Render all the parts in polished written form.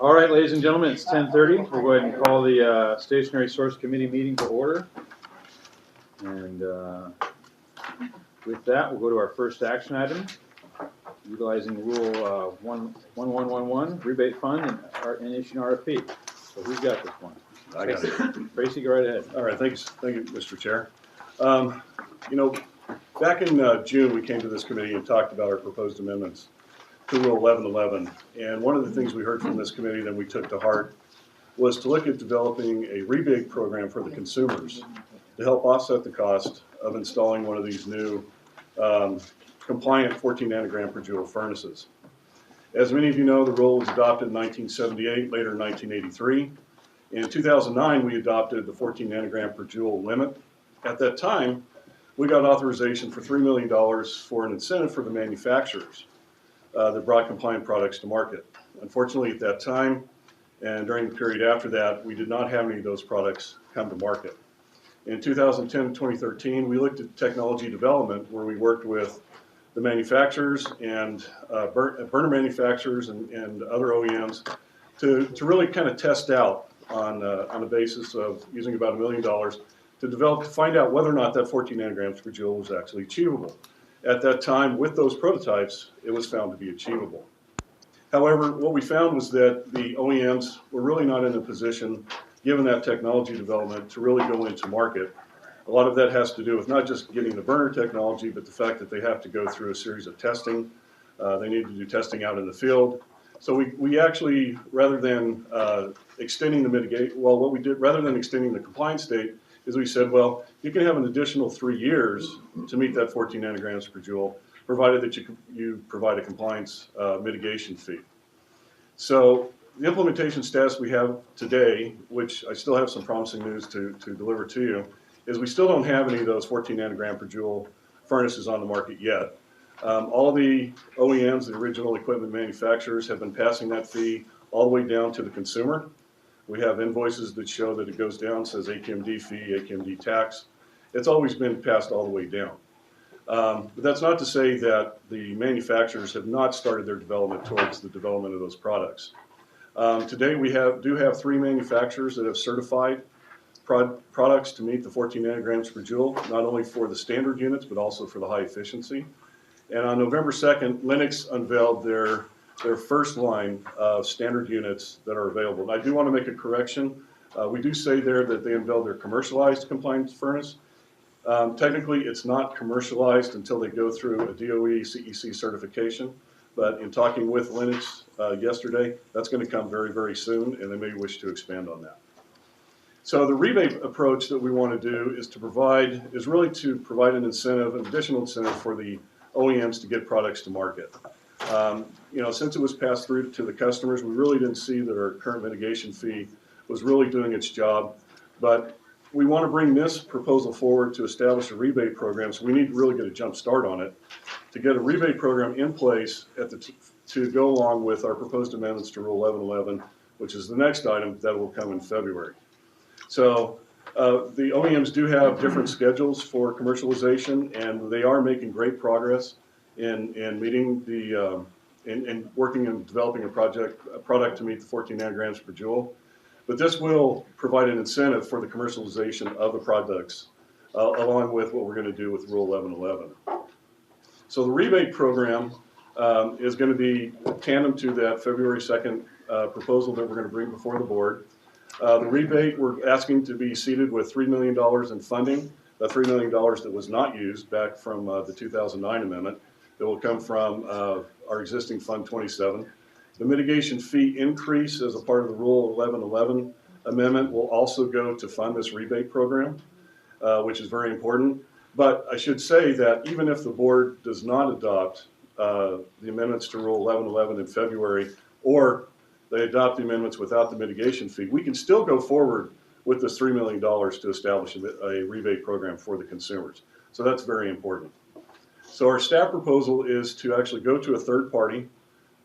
All right, ladies and gentlemen, it's 10:30. We'll go ahead and call the Stationary Source Committee meeting to order. And with that, we'll go to our first action item, utilizing Rule 1111, Rebate Fund, and issuing RFP. So who's got this one? I got it. Tracy, go right ahead. All right, thanks. Thank you, Mr. Chair. You know, back in June, we came to this committee and talked about our proposed amendments to Rule 1111. And one of the things we heard from this committee that we took to heart was to look at developing a rebate program for the consumers to help offset the cost of installing one of these new compliant 14 nanogram per joule furnaces. As many of you know, the rule was adopted in 1978, later in 1983. In 2009, we adopted the 14 nanogram per joule limit. At that time, we got authorization for $3 million for an incentive for the manufacturers that brought compliant products to market. Unfortunately, at that time, and during the period after that, we did not have any of those products come to market. In 2010 and 2013, we looked at technology development where we worked with the manufacturers and burner manufacturers and other OEMs to really kind of test out on a basis of using about $1 million to find out whether or not that 14 nanograms per joule was actually achievable. At that time, with those prototypes, it was found to be achievable. However, what we found was that the OEMs were really not in a position, given that technology development, to really go into market. A lot of that has to do with not just getting the burner technology, but the fact that they have to go through a series of testing. They need to do testing out in the field. So we actually, rather than extending rather than extending the compliance date, is we said, well, you can have an additional 3 years to meet that 14 nanograms per joule, provided that you provide a compliance mitigation fee. So the implementation status we have today, which I still have some promising news to deliver to you, is we still don't have any of those 14 nanogram per joule furnaces on the market yet. All the OEMs, the original equipment manufacturers, have been passing that fee all the way down to the consumer. We have invoices that show that it goes down, says SCAQMD fee, SCAQMD tax. It's always been passed all the way down. But that's not to say that the manufacturers have not started their development towards the development of those products. Today we do have 3 manufacturers that have certified products to meet the 14 nanograms per joule, not only for the standard units, but also for the high efficiency. And on November 2nd, Lennox unveiled their first line of standard units that are available. And I do want to make a correction. We do say there that they unveiled their commercialized compliance furnace. Technically, it's not commercialized until they go through a DOE CEC certification. But in talking with Lennox yesterday, that's going to come very, very soon, and they may wish to expand on that. So the rebate approach that we want to do is really to provide an incentive, an additional incentive for the OEMs to get products to market. You know, since it was passed through to the customers, we really didn't see that our current mitigation fee was really doing its job. But we want to bring this proposal forward to establish a rebate program, so we need to really get a jump start on it to get a rebate program in place to go along with our proposed amendments to Rule 1111, which is the next item that will come in February. So the OEMs do have different schedules for commercialization, and they are making great progress in meeting in working and developing a product to meet the 14 nanograms per joule. But this will provide an incentive for the commercialization of the products, along with what we're going to do with Rule 1111. So the rebate program is going to be tandem to that February 2nd proposal that we're going to bring before the board. The rebate, we're asking to be seated with $3 million in funding. That $3 million that was not used back from the 2009 amendment, that will come from our existing Fund 27. The mitigation fee increase as a part of the Rule 1111 amendment will also go to fund this rebate program, which is very important. But I should say that even if the board does not adopt the amendments to Rule 1111 in February, or they adopt the amendments without the mitigation fee, we can still go forward with this $3 million to establish a rebate program for the consumers. So that's very important. So our staff proposal is to actually go to a third party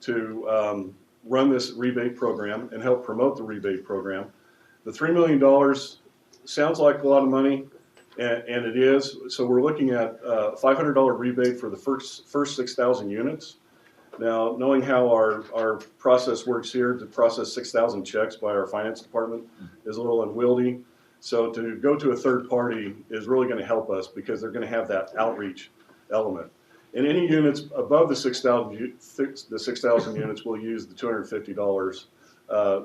to run this rebate program and help promote the rebate program. The $3 million sounds like a lot of money, and it is. So we're looking at a $500 rebate for the first 6,000 units. Now, knowing how our process works here, to process 6,000 checks by our finance department is a little unwieldy. So to go to a third party is really going to help us because they're going to have that outreach element. And any units above the 6,000 units, we'll use the $250.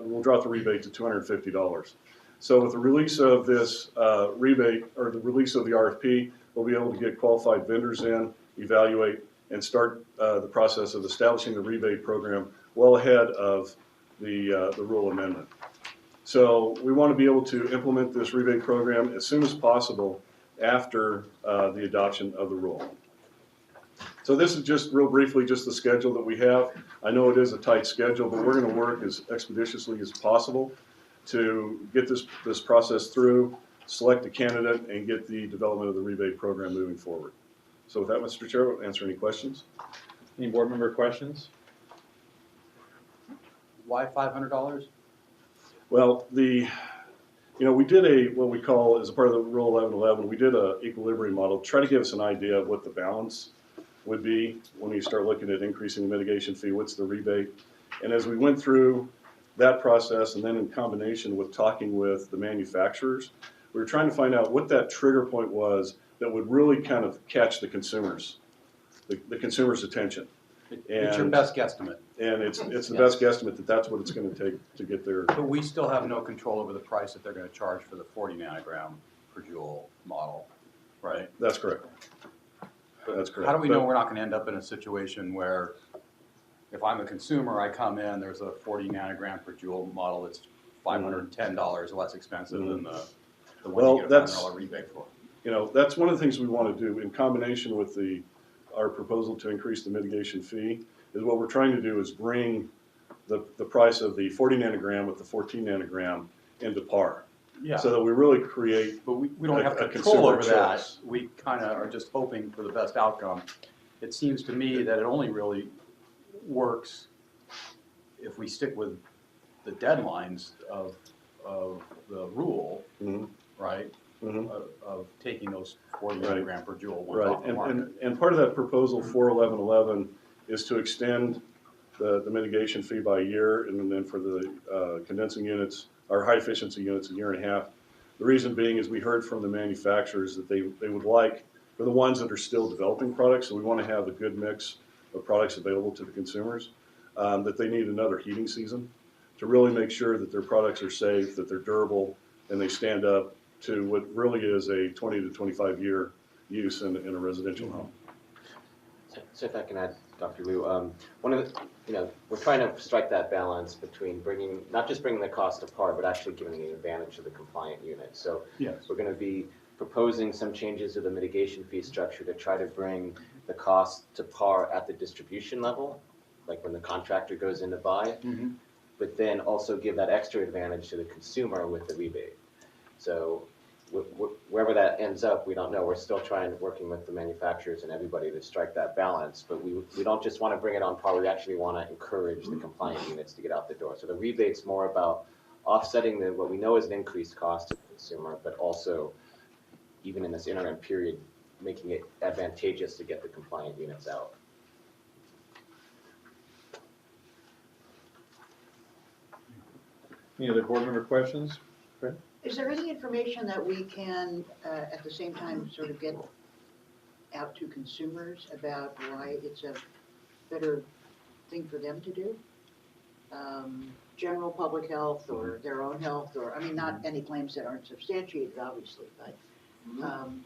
We'll drop the rebate to $250. So with the release of this rebate, or the release of the RFP, we'll be able to get qualified vendors in, evaluate, and start the process of establishing the rebate program well ahead of the rule amendment. So we want to be able to implement this rebate program as soon as possible after the adoption of the rule. So this is just real briefly just the schedule that we have. I know it is a tight schedule, but we're going to work as expeditiously as possible to get this process through, select a candidate, and get the development of the rebate program moving forward. So with that, Mr. Chair, I'll answer any questions. Any board member questions? Why $500? Well, we did what we call, as a part of the Rule 1111, we did a equilibrium model to try to give us an idea of what the balance would be when you start looking at increasing the mitigation fee, what's the rebate. And as we went through that process, and then in combination with talking with the manufacturers, we were trying to find out what that trigger point was that would really kind of catch the consumers' attention. It's your best guesstimate. And it's the best guesstimate that's what it's going to take to get there. But we still have no control over the price that they're going to charge for the 40 nanogram per joule model, right? That's correct. That's correct. How do we know we're not going to end up in a situation where if I'm a consumer, I come in, there's a 40 nanogram per joule model that's $510 less expensive than the one you get a $500 rebate for? That's one of the things we want to do in combination with our proposal to increase the mitigation fee, is what we're trying to do is bring the price of the 40 nanogram with the 14 nanogram into par. Yeah. So that we really create. But we don't have a control over consumer that. choice. We kind of are just hoping for the best outcome. It seems to me that it only really works if we stick with the deadlines of the rule, right? Of taking those 40 nanogram per joule ones off the market. And part of that proposal for 1111 is to extend the mitigation fee by a year, and then for the condensing units, our high efficiency units, a year and a half. The reason being is we heard from the manufacturers that they would like, for the ones that are still developing products, so we want to have a good mix of products available to the consumers, that they need another heating season to really make sure that their products are safe, that they're durable, and they stand up to what really is a 20 to 25 year use in a residential home. So if I can add, Dr. Liu, one of the, we're trying to strike that balance between not just bringing the cost to par, but actually giving an advantage to the compliant unit. So we're going to be proposing some changes to the mitigation fee structure to try to bring the cost to par at the distribution level, like when the contractor goes in to buy, but then also give that extra advantage to the consumer with the rebate. So wherever that ends up, we don't know. We're still working with the manufacturers and everybody to strike that balance, but we don't just want to bring it on par. We actually want to encourage the compliant units to get out the door. So the rebate's more about offsetting what we know is an increased cost to the consumer, but also, even in this interim period, making it advantageous to get the compliant units out. Any other board member questions? Fred? Is there any information that we can, at the same time, sort of get out to consumers about why it's a better thing for them to do? General public health or their own health, or, I mean, not any claims that aren't substantiated, obviously, but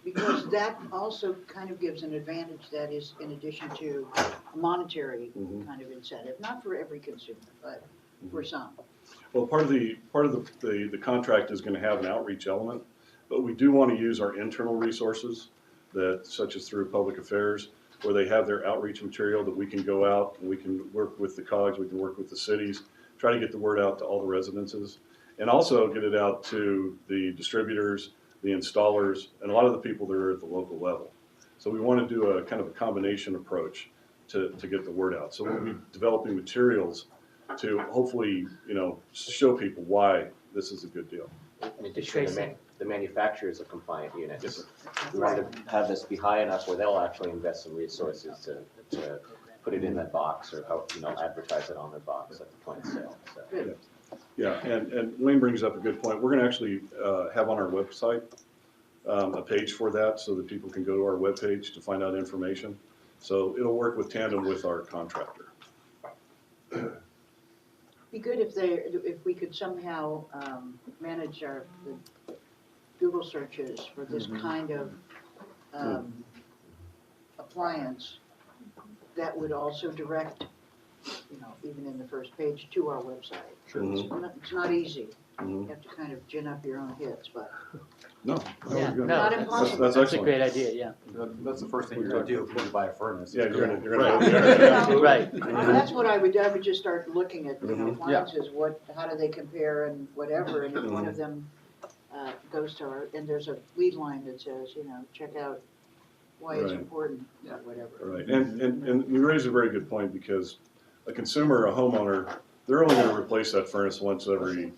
because that also kind of gives an advantage that is in addition to a monetary kind of incentive, not for every consumer, but for some. Well, part of the contract is going to have an outreach element, but we do want to use our internal resources, such as through public affairs, where they have their outreach material that we can go out and we can work with the COGS, we can work with the cities, try to get the word out to all the residences, and also get it out to the distributors, the installers, and a lot of the people that are at the local level. So we want to do a kind of a combination approach to get the word out. So we'll be developing materials to hopefully, show people why this is a good deal. In addition, the manufacturer is a compliant unit. We want to have this be high enough where they'll actually invest some resources to put it in that box or help, advertise it on their box at the point of sale, so. Good. Yeah, and Wayne brings up a good point. We're gonna actually have on our website a page for that so that people can go to our webpage to find out information. So it'll work with tandem with our contractor. Be good if we could somehow manage the Google searches for this kind of appliance that would also direct, even in the first page, to our website. Mhm. It's not easy. Mhm. You have to kind of gin up your own hits, but No, Yeah, good. no, Not that's- impossible. That's That's a excellent. great idea, yeah. That's the first thing you're gonna do before you buy a furnace. Yeah, you're gonna Right. go there. Right. that's what I would just start looking at, Mhm. appliances, how do they compare and whatever, and if one of them goes to our, and there's a lead line that says, check out why it's Right. important, Yeah. or whatever. Right, and you raise a very good point, because a consumer, a homeowner, they're only gonna replace that furnace once every,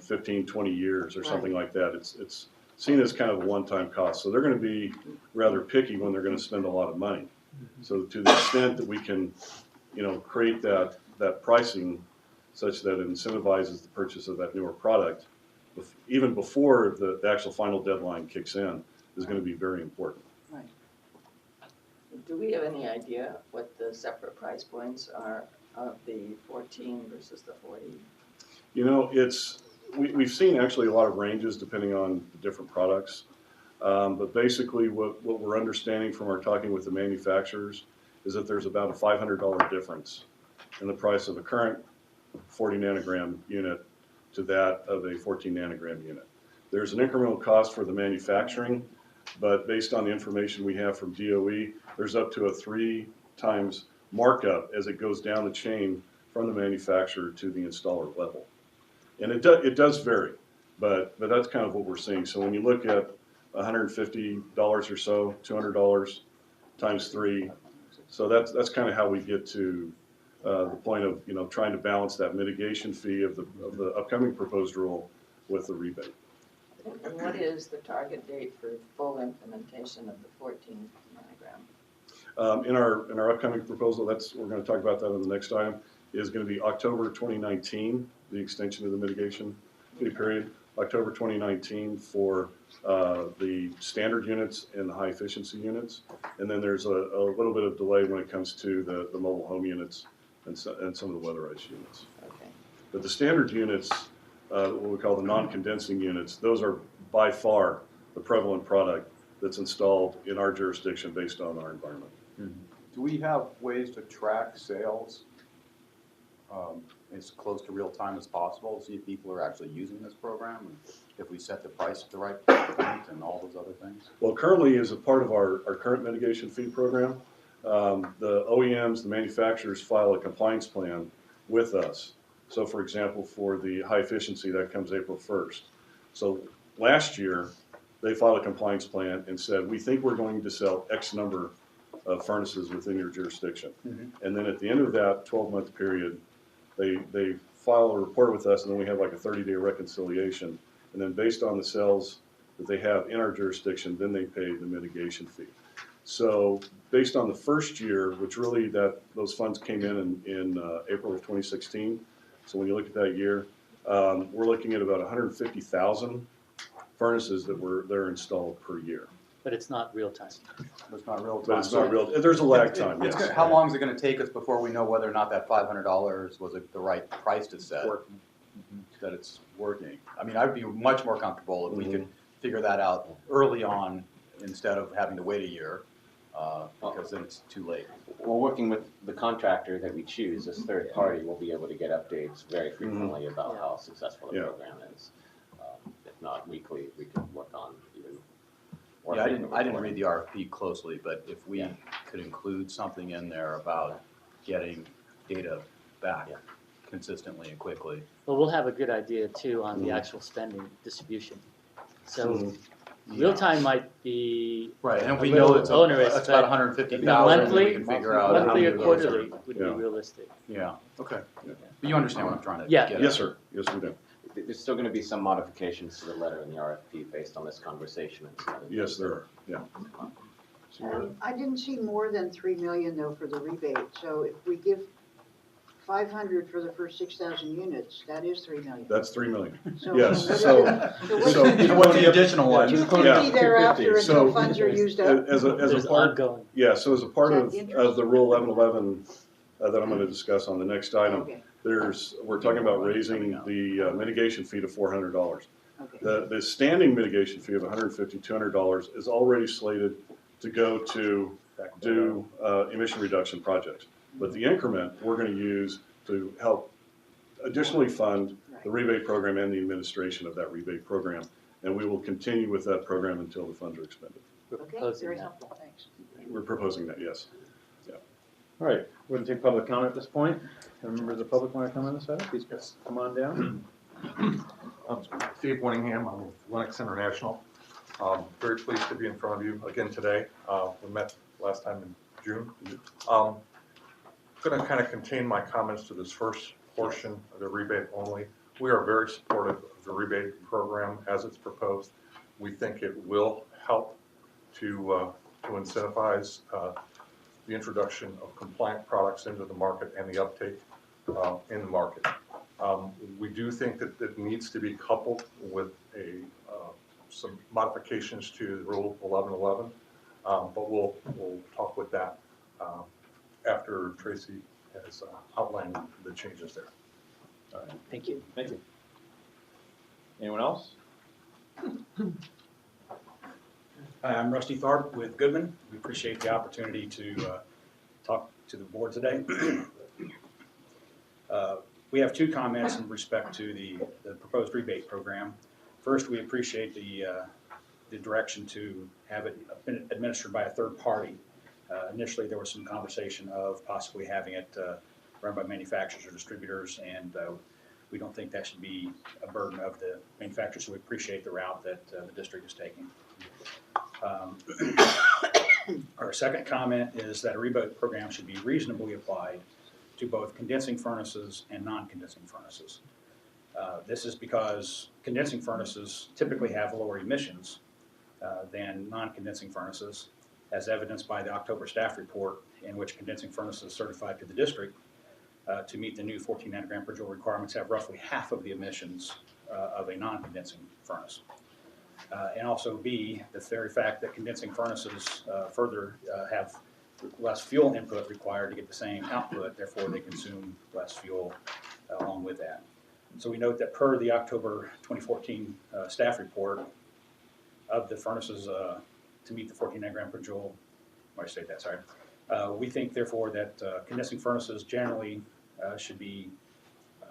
15, 20 years or something like that. It's seen as kind of a one-time cost, so they're gonna be rather picky when they're gonna spend a lot of money. So to the extent that we can, create that pricing such that it incentivizes the purchase of that newer product, even before the actual final deadline kicks in, is gonna be very important. Do we have any idea what the separate price points are of the 14 versus the 40? We've seen actually a lot of ranges depending on the different products. But basically what we're understanding from our talking with the manufacturers is that there's about a $500 difference in the price of a current 40 nanogram unit to that of a 14 nanogram unit. There's an incremental cost for the manufacturing, but based on the information we have from DOE, there's up to a 3 times markup as it goes down the chain from the manufacturer to the installer level. And it does vary, but that's kind of what we're seeing. So when you look at $150 or so, $200 times 3, so that's kind of how we get to the point of trying to balance that mitigation fee of the upcoming proposed rule with the rebate. And what is the target date for full implementation of the 14 nanogram? In our upcoming proposal, we're going to talk about that in the next item, is going to be October 2019, the extension of the mitigation fee period, October 2019 for the standard units and the high efficiency units. And then there's a little bit of delay when it comes to the mobile home units and some of the weatherized units. Okay. But the standard units, what we call the non-condensing units, those are by far the prevalent product that's installed in our jurisdiction based on our environment. Do we have ways to track sales as close to real time as possible, see if people are actually using this program, and if we set the price at the right point and all those other things? Well, currently, as a part of our current mitigation fee program, the OEMs, the manufacturers file a compliance plan with us. So for example, for the high efficiency, that comes April 1st. So last year, they filed a compliance plan and said, we think we're going to sell X number of furnaces within your jurisdiction. And then at the end of that 12-month period, they file a report with us, and then we have like a 30-day reconciliation. And then based on the sales that they have in our jurisdiction, then they pay the mitigation fee. So based on the first year, which really those funds came in April of 2016. So when you look at that year, we're looking at about 150,000 furnaces that are installed per year. But it's not real time. It's not real time. But it's not real, there's a lag time, yes. How long is it gonna take us before we know whether or not that $500 was the right price to set? That it's working? I mean, I'd be much more comfortable if we could figure that out early on instead of having to wait a year, because then it's too late. Well, working with the contractor that we choose, this third party, will be able to get updates very frequently about how successful the program is. If not weekly, we could work on even more. Yeah, frequent I didn't reporting. read the RFP closely, but if we Yeah. could include something in there about getting data back consistently and quickly. Well, we'll have a good idea too on the actual spending distribution. So real time might be Right, and if a we know little it's onerous, that's about but 150,000, we can figure out. how monthly or many of those are- quarterly would be Yeah. realistic. Yeah, okay. Yeah. But you understand what I'm trying to Yeah. get at? Yes, sir, yes, we do. There's still gonna be some modifications to the letter in the RFP based on this conversation and some other Yes, things there are, yeah. I didn't see more than 3 million though for the rebate, so if we give 500 for the first 6,000 units, that is 3 million. That's 3 million. So Yes, what is so- it? what's so- the- What's the additional one? 250 thereafter So- until funds are used up? As a There's part, ongoing. yeah, so as a part Is of, that of the Rule 1111 that I'm gonna discuss on the next item, Okay, we're talking about raising the mitigation fee to $400. okay. The standing mitigation fee of $150, $200 is already slated to go to do emission reduction projects. But the increment, we're gonna use to help additionally fund the rebate program and the administration of that rebate program. And we will continue with that program until the funds are expended. We're Okay, proposing very that. helpful, thanks. We're proposing that, yes. All right, we're gonna take public comment at this point. Any members of the public want to come on this item? Please come on down. Steve Winningham, I'm with Lennox International. Very pleased to be in front of you again today. We met last time in June. I'm going to kind of contain my comments to this first portion of the rebate only. We are very supportive of the rebate program as it's proposed. We think it will help to incentivize the introduction of compliant products into the market and the uptake in the market. We do think that it needs to be coupled with some modifications to Rule 1111, but we'll talk with that after Tracy has outlined the changes there. All right, Thank you. thank you. Anyone else? Hi, I'm Rusty Tharp with Goodman. We appreciate the opportunity to talk to the board today. We have two comments in respect to the proposed rebate program. First, we appreciate the direction to have it administered by a third party. Initially, there was some conversation of possibly having it run by manufacturers or distributors, and we don't think that should be a burden of the manufacturers, so we appreciate the route that the district is taking. Our second comment is that a rebate program should be reasonably applied to both condensing furnaces and non-condensing furnaces. This is because condensing furnaces typically have lower emissions than non-condensing furnaces, as evidenced by the October staff report, in which condensing furnaces certified to the district to meet the new 14 nanogram per joule requirements have roughly half of the emissions of a non-condensing furnace. And also B, the very fact that condensing furnaces further have less fuel input required to get the same output, therefore they consume less fuel along with that. So we note that per the October 2014 staff report, of the furnaces to meet the 14 nanogram per joule, why did I say that, sorry. We think therefore that condensing furnaces generally should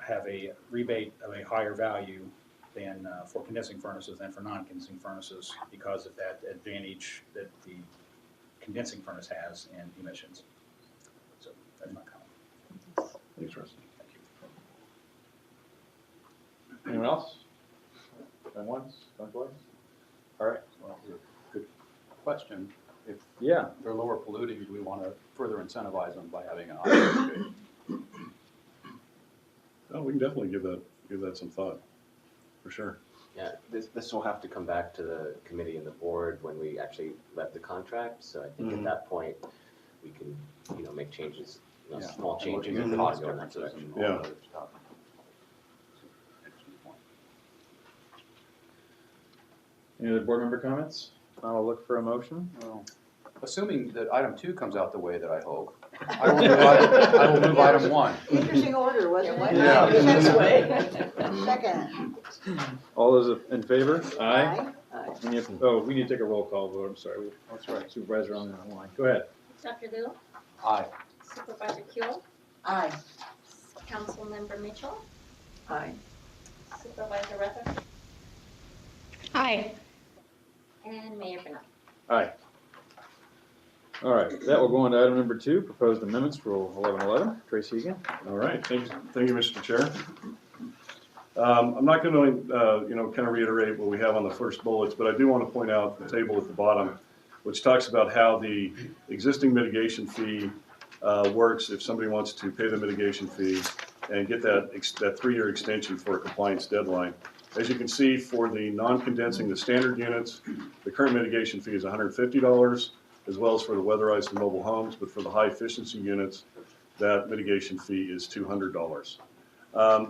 have a rebate of a higher value than for condensing furnaces than for non-condensing furnaces, because of that advantage that the condensing furnace has in emissions. So that's my comment. Thanks, Rusty. Thank you. Anyone else? Going once, going twice? All right, Well, good question. If yeah, they're lower polluting, do we want to further incentivize them by having a higher rebate? Oh, we can definitely give that some thought, for sure. Yeah, this will have to come back to the committee and the board when we actually let the contract. So I think at that point, we can, make changes, Yeah. small And changes looking and at cost go in that differences direction. and all Yeah. that other stuff. Interesting point. any other board member comments? I'll look for a motion. Well, assuming that item 2 comes out the way that I hope, I will move item 1. Interesting order, wasn't it? Yeah. This way. Second. All those in favor? Aye. Any we need to take a roll call vote, I'm sorry. That's right. Supervisor on the line. Go ahead. Dr. Liu, Aye. Supervisor Kuehl, Aye. Councilmember Mitchell, Aye. Supervisor Rutherford, Aye. and Mayor Bernard. Aye. All right, that will go on to item number 2, proposed amendments for 1111. Tracy again. All right, thank you, Mr. Chair. I'm not going to, kind of reiterate what we have on the first bullets, but I do want to point out the table at the bottom, which talks about how the existing mitigation fee works if somebody wants to pay the mitigation fee and get that 3-year extension for a compliance deadline. As you can see, for the non-condensing, the standard units, the current mitigation fee is $150. as well as for the weatherized and mobile homes, but for the high efficiency units, that mitigation fee is $200.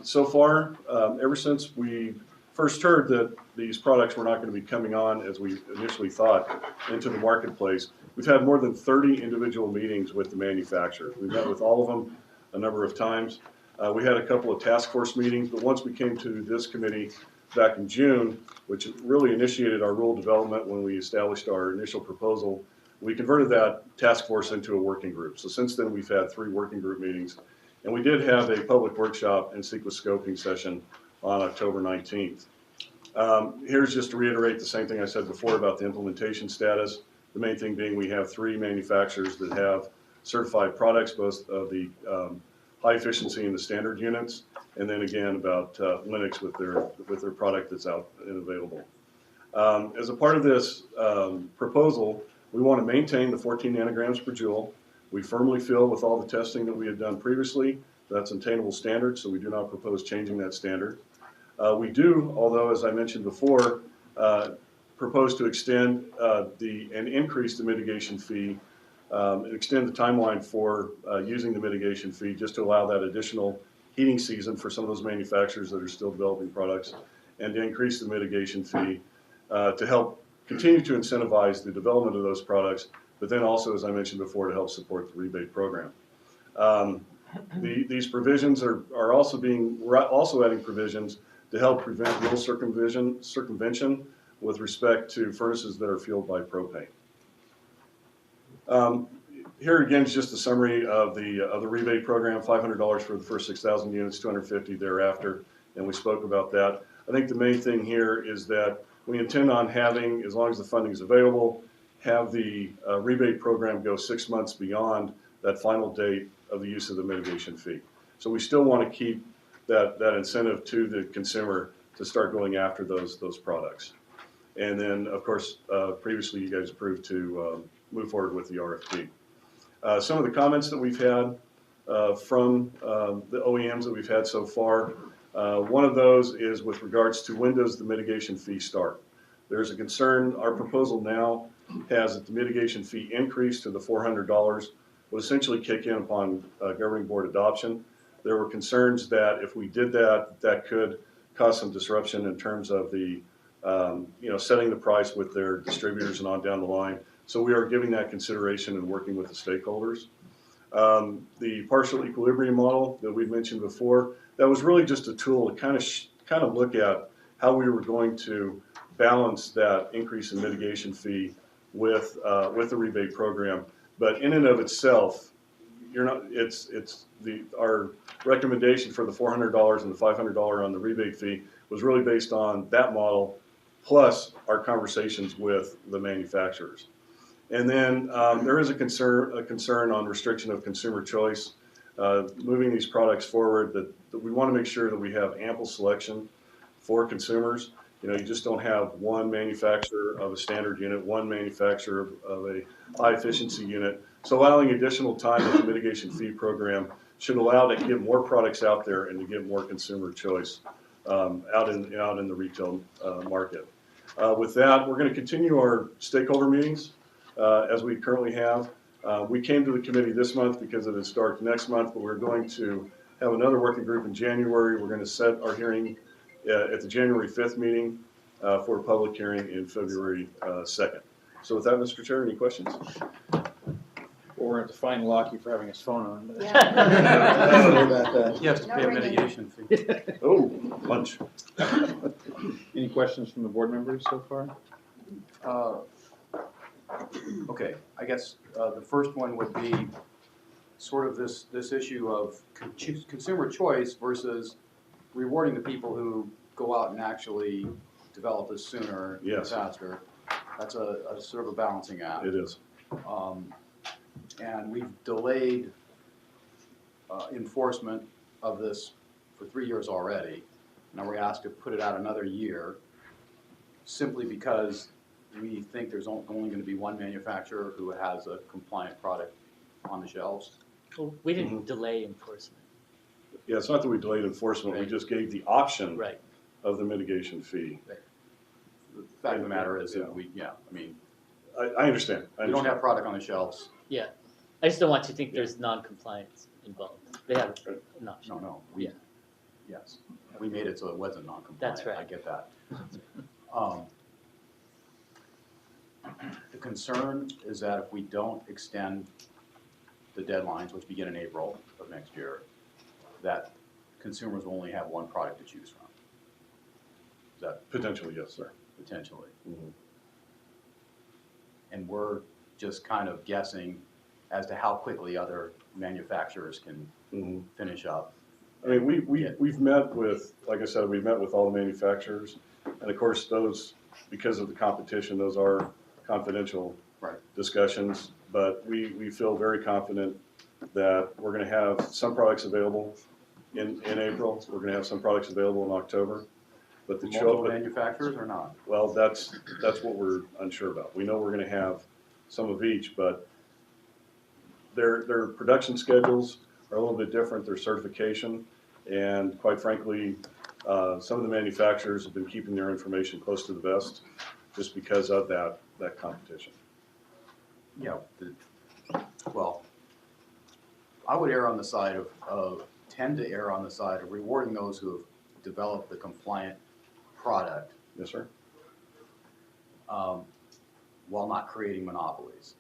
So far, ever since we first heard that these products were not going to be coming on as we initially thought into the marketplace, we've had more than 30 individual meetings with the manufacturers. We've met with all of them a number of times. We had a couple of task force meetings, but once we came to this committee back in June, which really initiated our rule development when we established our initial proposal, we converted that task force into a working group. So since then, we've had 3 working group meetings, and we did have a public workshop and sequence scoping session on October 19th. Here's just to reiterate the same thing I said before about the implementation status. The main thing being we have 3 manufacturers that have certified products, both of the high efficiency and the standard units, and then again about Linux with their product that's out and available. As a part of this proposal, we want to maintain the 14 nanograms per joule. We firmly feel with all the testing that we had done previously, that's an attainable standard, so we do not propose changing that standard. We do, although as I mentioned before, propose to extend and increase the mitigation fee, and extend the timeline for using the mitigation fee just to allow that additional heating season for some of those manufacturers that are still developing products, and to increase the mitigation fee to help continue to incentivize the development of those products, but then also, as I mentioned before, to help support the rebate program. These provisions are also we're also adding provisions to help prevent rule circumvention with respect to furnaces that are fueled by propane. Here again is just a summary of the rebate program: $500 for the first 6,000 units, $250 thereafter, and we spoke about that. I think the main thing here is that we intend on having, as long as the funding is available, have the rebate program go 6 months beyond that final date of the use of the mitigation fee. So we still want to keep that incentive to the consumer to start going after those products. And then, of course, previously you guys approved to move forward with the RFP. Some of the comments that we've had from the OEMs that we've had so far, one of those is with regards to when does the mitigation fee start. There's a concern, our proposal now has that the mitigation fee increase to the $400 will essentially kick in upon governing board adoption. There were concerns that if we did that, that could cause some disruption in terms of the setting the price with their distributors and on down the line. So we are giving that consideration and working with the stakeholders. The partial equilibrium model that we mentioned before, that was really just a tool to kind of look at how we were going to balance that increase in mitigation fee with the rebate program. But in and of itself, our recommendation for the $400 and the $500 on the rebate fee was really based on that model, plus our conversations with the manufacturers. And then there is a concern on restriction of consumer choice, moving these products forward, that we want to make sure that we have ample selection for consumers. You just don't have one manufacturer of a standard unit, one manufacturer of a high efficiency unit. So allowing additional time with the mitigation fee program should allow to get more products out there and to get more consumer choice out in the retail market. With that, we're going to continue our stakeholder meetings as we currently have. We came to the committee this month because it is starts next month, but we're going to have another working group in January. We're going to set our hearing at the January 5th meeting for a public hearing in February 2nd. So with that, Mr. Chair, any questions? Well, we're going to have to fine Lockie for having his phone on. But Yeah. I don't know about that. He has to pay a mitigation fee. Oh, lunch. Any questions from the board members so far? Okay, I guess the first one would be sort of this issue of consumer choice versus rewarding the people who go out and actually develop this sooner and Yes. faster. That's a sort of a balancing act. It is. And we've delayed enforcement of this for 3 years already. Now we're asked to put it out another year simply because we think there's only going to be one manufacturer who has a compliant product on the shelves. Well, we didn't delay enforcement. Yeah, it's not that we delayed enforcement, we Right. just gave the option Right. of the mitigation fee. The fact of the matter is Yeah. that I understand. I We don't understand. have product on the shelves. Yeah, I just don't want you to think there's non-compliance involved. They have an option. No, Yeah. yes, we made it so it wasn't non-compliant. That's right. I get that. The concern is that if we don't extend the deadlines, which begin in April of next year, that consumers will only have one product to choose from. Is that Potentially, yes, sir. potentially? Mhm. And we're just kind of guessing as to how quickly other manufacturers can Mhm. finish up. I mean, we've met with, like I said, we've met with all the manufacturers. And of course, those, because of the competition, those are confidential Right. discussions. But we feel very confident that we're gonna have some products available in April. We're gonna have some products available in October. But the Multiple show, manufacturers or not? well, that's what we're unsure about. We know we're gonna have some of each, but their production schedules are a little bit different, their certification, and quite frankly, some of the manufacturers have been keeping their information close to the vest just because of that competition. Yeah, well, I would err on the side tend to err on the side of rewarding those who have developed the compliant product, Yes, sir? while not creating monopolies.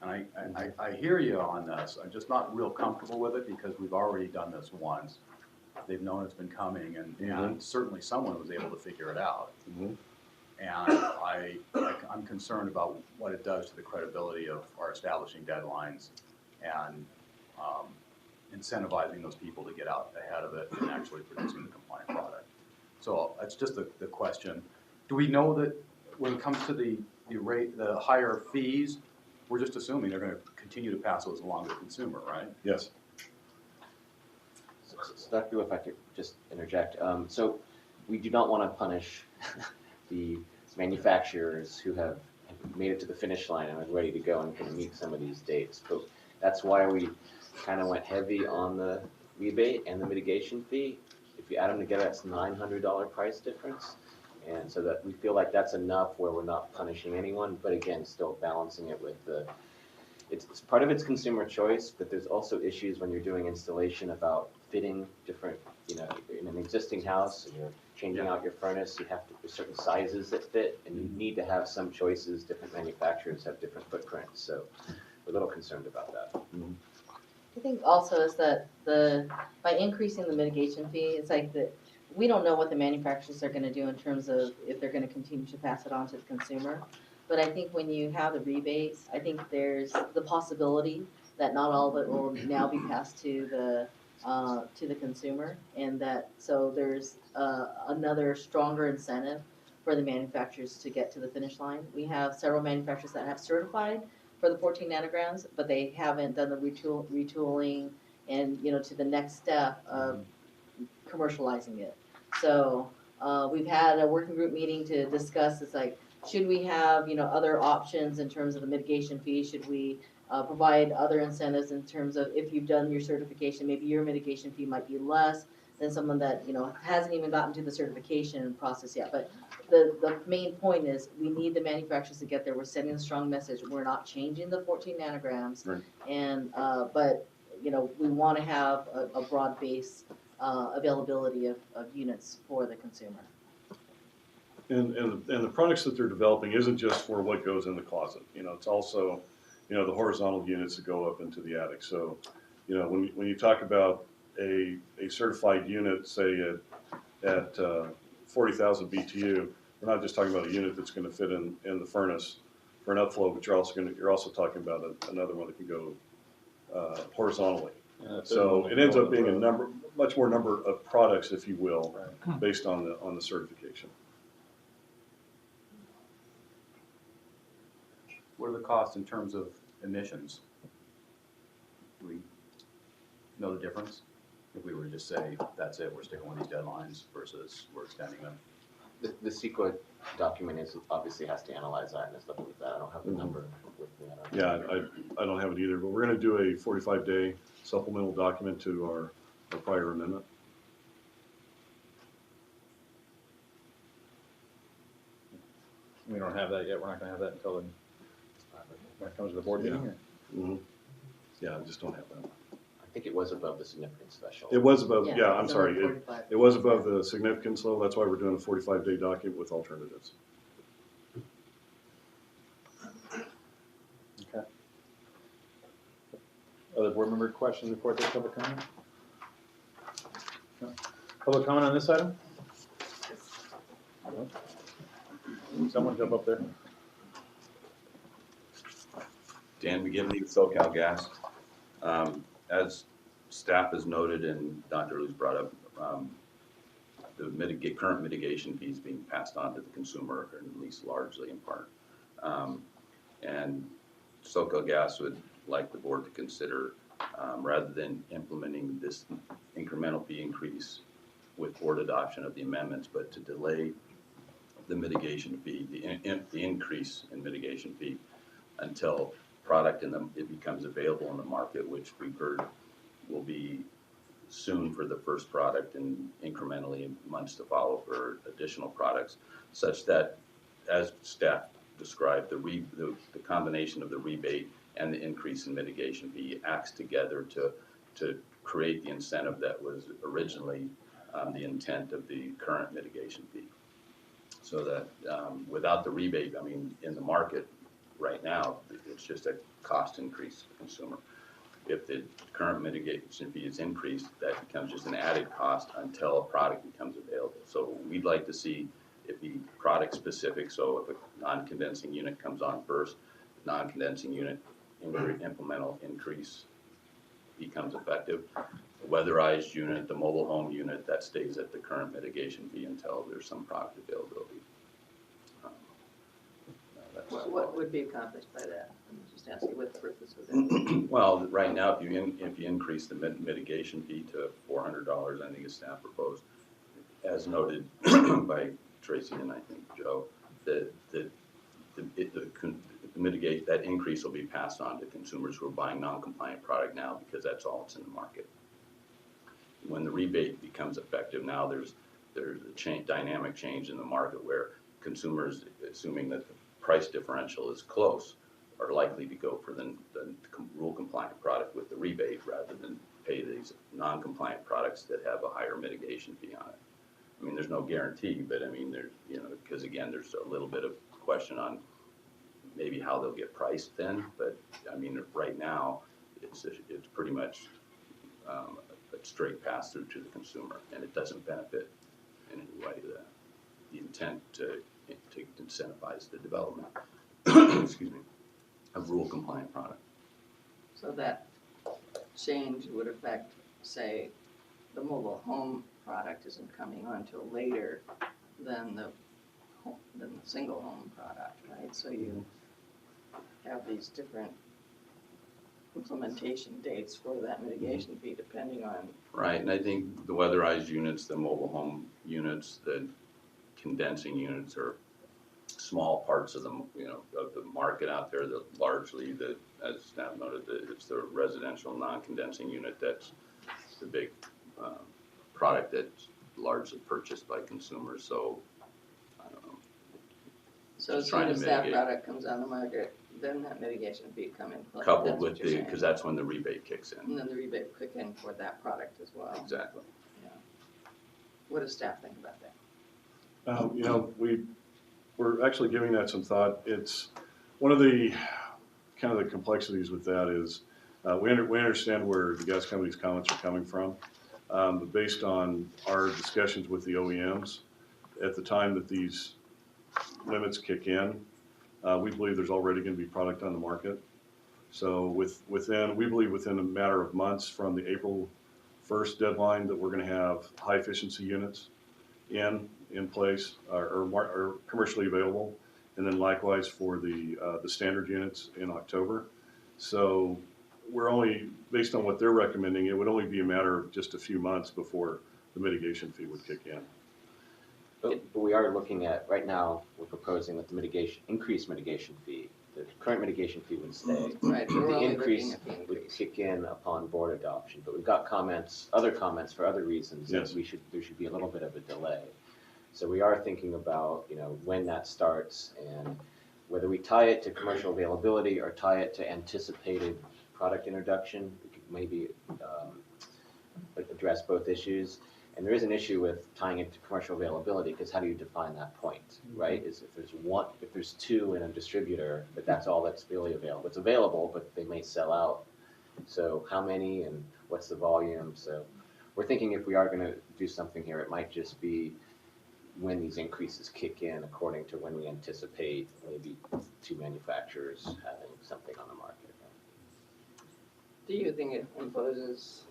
And I hear you on this, I'm just not real comfortable with it because we've already done this once. They've known it's been coming and certainly someone was able to figure it out. Mhm. And I'm concerned about what it does to the credibility of our establishing deadlines and incentivizing those people to get out ahead of it and actually producing the compliant product. So that's just the question. Do we know that when it comes to the higher fees, we're just assuming they're gonna continue to pass those along to the consumer, right? Yes. So Dr. Liu, if I could just interject, so we do not want to punish the manufacturers who have made it to the finish line and are ready to go and can meet some of these dates. But that's why we kind of went heavy on the rebate and the mitigation fee. If you add them together, that's $900 price difference. And so that we feel like that's enough where we're not punishing anyone, but again, still balancing it with it's part of it's consumer choice, but there's also issues when you're doing installation about fitting different, in an existing house and you're changing out your furnace, you have to, there's certain sizes that fit and you need to have some choices. Different manufacturers have different footprints, so we're a little concerned about that. I think also is that by increasing the mitigation fee, it's like we don't know what the manufacturers are gonna do in terms of if they're gonna continue to pass it on to the consumer. But I think when you have the rebates, I think there's the possibility that not all of it will now be passed to the consumer, and that, so there's another stronger incentive for the manufacturers to get to the finish line. We have several manufacturers that have certified for the 14 nanograms, but they haven't done the retooling and, to the next step of commercializing it. So we've had a working group meeting to discuss, it's like, should we have, other options in terms of the mitigation fee? Should we provide other incentives in terms of if you've done your certification, maybe your mitigation fee might be less than someone that, hasn't even gotten to the certification process yet. But the main point is we need the manufacturers to get there. We're sending a strong message. We're not changing the 14 nanograms. Right. And, but, we want to have a broad base availability of units for the consumer. And the products that they're developing isn't just for what goes in the closet. It's also, the horizontal units that go up into the attic. So, when you talk about a certified unit, say at 40,000 BTU, we're not just talking about a unit that's going to fit in the furnace for an upflow, but you're also talking about another one that can go horizontally. So it ends up being much more number of products, if you will, based on the certification. What are the costs in terms of emissions? Do we know the difference? If we were to just say, that's it, we're sticking with these deadlines versus we're extending them? The CEQA document obviously has to analyze that and stuff like that. I don't have the number with me. Yeah, I don't have it either, but we're going to do a 45-day supplemental document to our prior amendment. We don't have that yet, we're not gonna have that until when it comes to the board meeting, or? Mhm. Yeah, I just don't have that. I think it was above the significance threshold. It was above, Yeah, yeah, I'm it's sorry, only it 45. was above the significance level, that's why we're doing a 45-day document with alternatives. Okay. Other board member questions before this public comment? No? Public comment on this item? No? Someone jump up there. Dan McGivney with SoCalGas. As staff has noted and Dr. Luce brought up, the current mitigation fees being passed on to the consumer, or at least largely in part. And SoCalGas would like the board to consider, rather than implementing this incremental fee increase with board adoption of the amendments, but to delay the mitigation fee, the increase in mitigation fee until product it becomes available in the market, which we've heard will be soon for the first product and incrementally in months to follow for additional products, such that, as staff described, the combination of the rebate and the increase in mitigation fee acts together to create the incentive that was originally the intent of the current mitigation fee. So that without the rebate, I mean, in the market right now, it's just a cost increase to the consumer. If the current mitigation fee is increased, that becomes just an added cost until a product becomes available. So we'd like to see it be product specific. So if a non-condensing unit comes on first, non-condensing unit incremental increase becomes effective. The weatherized unit, the mobile home unit, that stays at the current mitigation fee until there's some product availability. What would be accomplished by that? I'm just asking what the purpose of that. Well, right now, if you increase the mitigation fee to $400, I think as staff proposed, as noted by Tracy and I think Joe, that mitigate that increase will be passed on to consumers who are buying non-compliant product now because that's all that's in the market. When the rebate becomes effective, now there's a dynamic change in the market where consumers, assuming that the price differential is close, are likely to go for the rule compliant product with the rebate rather than pay these non-compliant products that have a higher mitigation fee on it. I mean, there's no guarantee, but I mean, there's, because again, there's a little bit of question on maybe how they'll get priced then, but I mean, right now, it's pretty much a straight pass through to the consumer, and it doesn't benefit in any way the intent to incentivize the development, excuse me, of rule compliant product. So that change would affect, say, the mobile home product isn't coming on till later than the single home product, right? So you have these different implementation dates for that mitigation fee depending on. Right, and I think the weatherized units, the mobile home units, the condensing units are small parts of the of the market out there. That largely, as staff noted, it's the residential non-condensing unit that's the big product that's largely purchased by consumers. So I don't know. So as soon as that product comes on the market, then that mitigation fee come in play. Coupled with because that's when the rebate kicks in. And then the rebate will kick in for that product as well. Exactly. Yeah. What does staff think about that? We're actually giving that some thought. It's one of the kind of the complexities with that is we understand where the gas company's comments are coming from, but based on our discussions with the OEMs, at the time that these limits kick in, we believe there's already going to be product on the market. So we believe within a matter of months from the April 1st deadline that we're going to have high efficiency units in place or commercially available, and then likewise for the standard units in October. So we're only, based on what they're recommending, it would only be a matter of just a few months before the mitigation fee would kick in. But we are looking at, right now, we're proposing that the increased mitigation fee, the current mitigation fee would stay. Right, we're The only increase looking at the would increase. kick in upon board adoption, but we've got other comments for other reasons that Yes. there should be a little bit of a delay. So we are thinking about, when that starts, and whether we tie it to commercial availability or tie it to anticipated product introduction, we could maybe address both issues. And there is an issue with tying it to commercial availability, because how do you define that point, right? Is if there's two in a distributor, but that's all that's really available. It's available, but they may sell out. So how many and what's the volume? So we're thinking if we are going to do something here, it might just be when these increases kick in according to when we anticipate maybe two manufacturers having something on the market. Do you think it imposes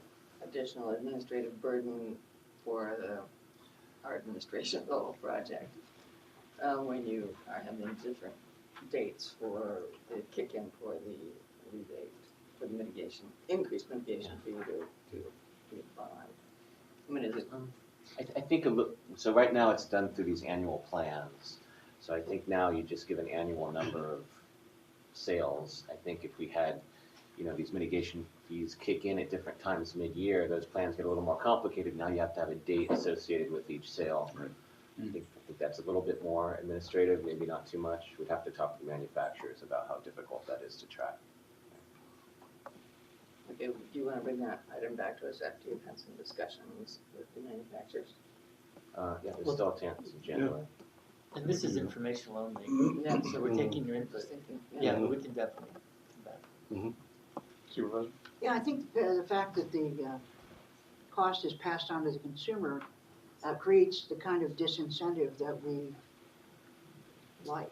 additional administrative burden for our administration of the whole project when you are having different dates for the kick-in for the rebate, for the mitigation, increased mitigation fee to be applied? I mean, is it? I think, so right now it's done through these annual plans. So I think now you just give an annual number of sales. I think if we had, these mitigation fees kick in at different times mid-year, those plans get a little more complicated. Now you have to have a date associated with each sale. Right. I think that's a little bit more administrative, maybe not too much. We'd have to talk to the manufacturers about how difficult that is to track. Okay, do you want to bring that item back to us after you've had some discussions with the manufacturers? Yeah, there's still a chance in January. And this is informational only, Yeah, so we're taking your input. Just thinking, Yeah, but we can definitely come back. Supervisor? Yeah, I think the fact that the cost is passed on to the consumer creates the kind of disincentive that we like,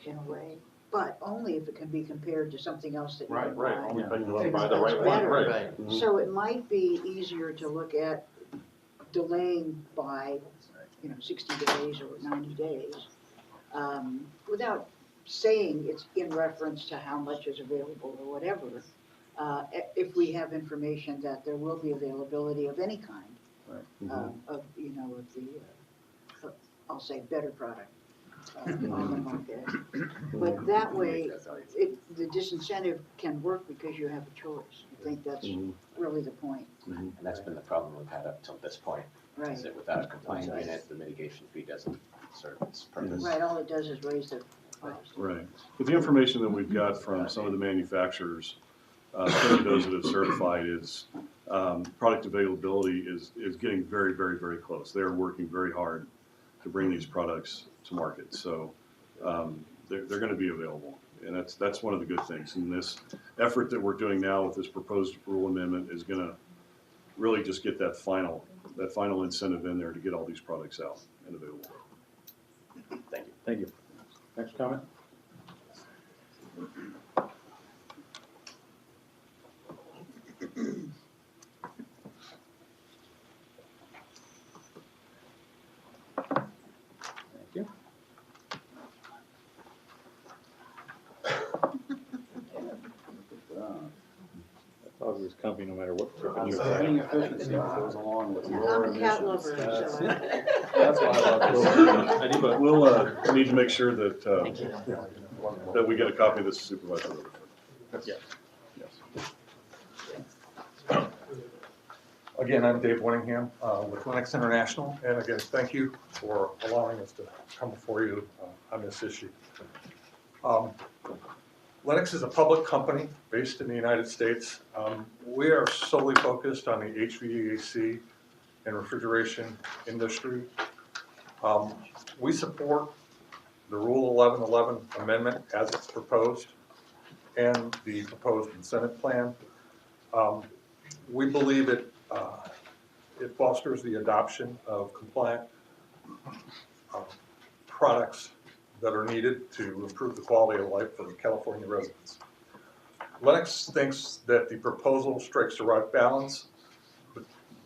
in a way, but only if it can be compared to something else that you Right, buy. right, only thing you Things buy the that's right one, better. right. So it might be easier to look at delaying by, 60 days or 90 days, without saying it's in reference to how much is available or whatever, if we have information that there will be availability of any kind, of the, I'll say, better product on the market. But that way, the disincentive can work because you have a choice. I think that's really the point. And that's been the problem we've had up till this point. Right. Is that without a compliant unit, the mitigation fee doesn't serve its purpose. Right, all it does is raise the cost. Right. But the information that we've got from some of the manufacturers, certainly those that have certified, is product availability is getting very, very, very close. They're working very hard to bring these products to market. So they're going to be available. And that's one of the good things. And this effort that we're doing now with this proposed rule amendment is going to really just get that final incentive in there to get all these products out and available. Thank you. Thank you. Next comment? Thank you. That dog was comfy no matter what tripping you Saving were. efficiency goes along with Yeah, lower I'm a cat emissions. lover, so That's why I love this. We'll need to make sure that that we get a copy of this supervisor. Yes. Again, I'm Dave Winningham with Linux International, and again, thank you for allowing us to come before you on this issue. Linux is a public company based in the United States. We are solely focused on the HVAC and refrigeration industry. We support the Rule 1111 amendment as it's proposed and the proposed incentive plan. We believe it fosters the adoption of compliant products that are needed to improve the quality of life for the California residents. Lennox thinks that the proposal strikes the right balance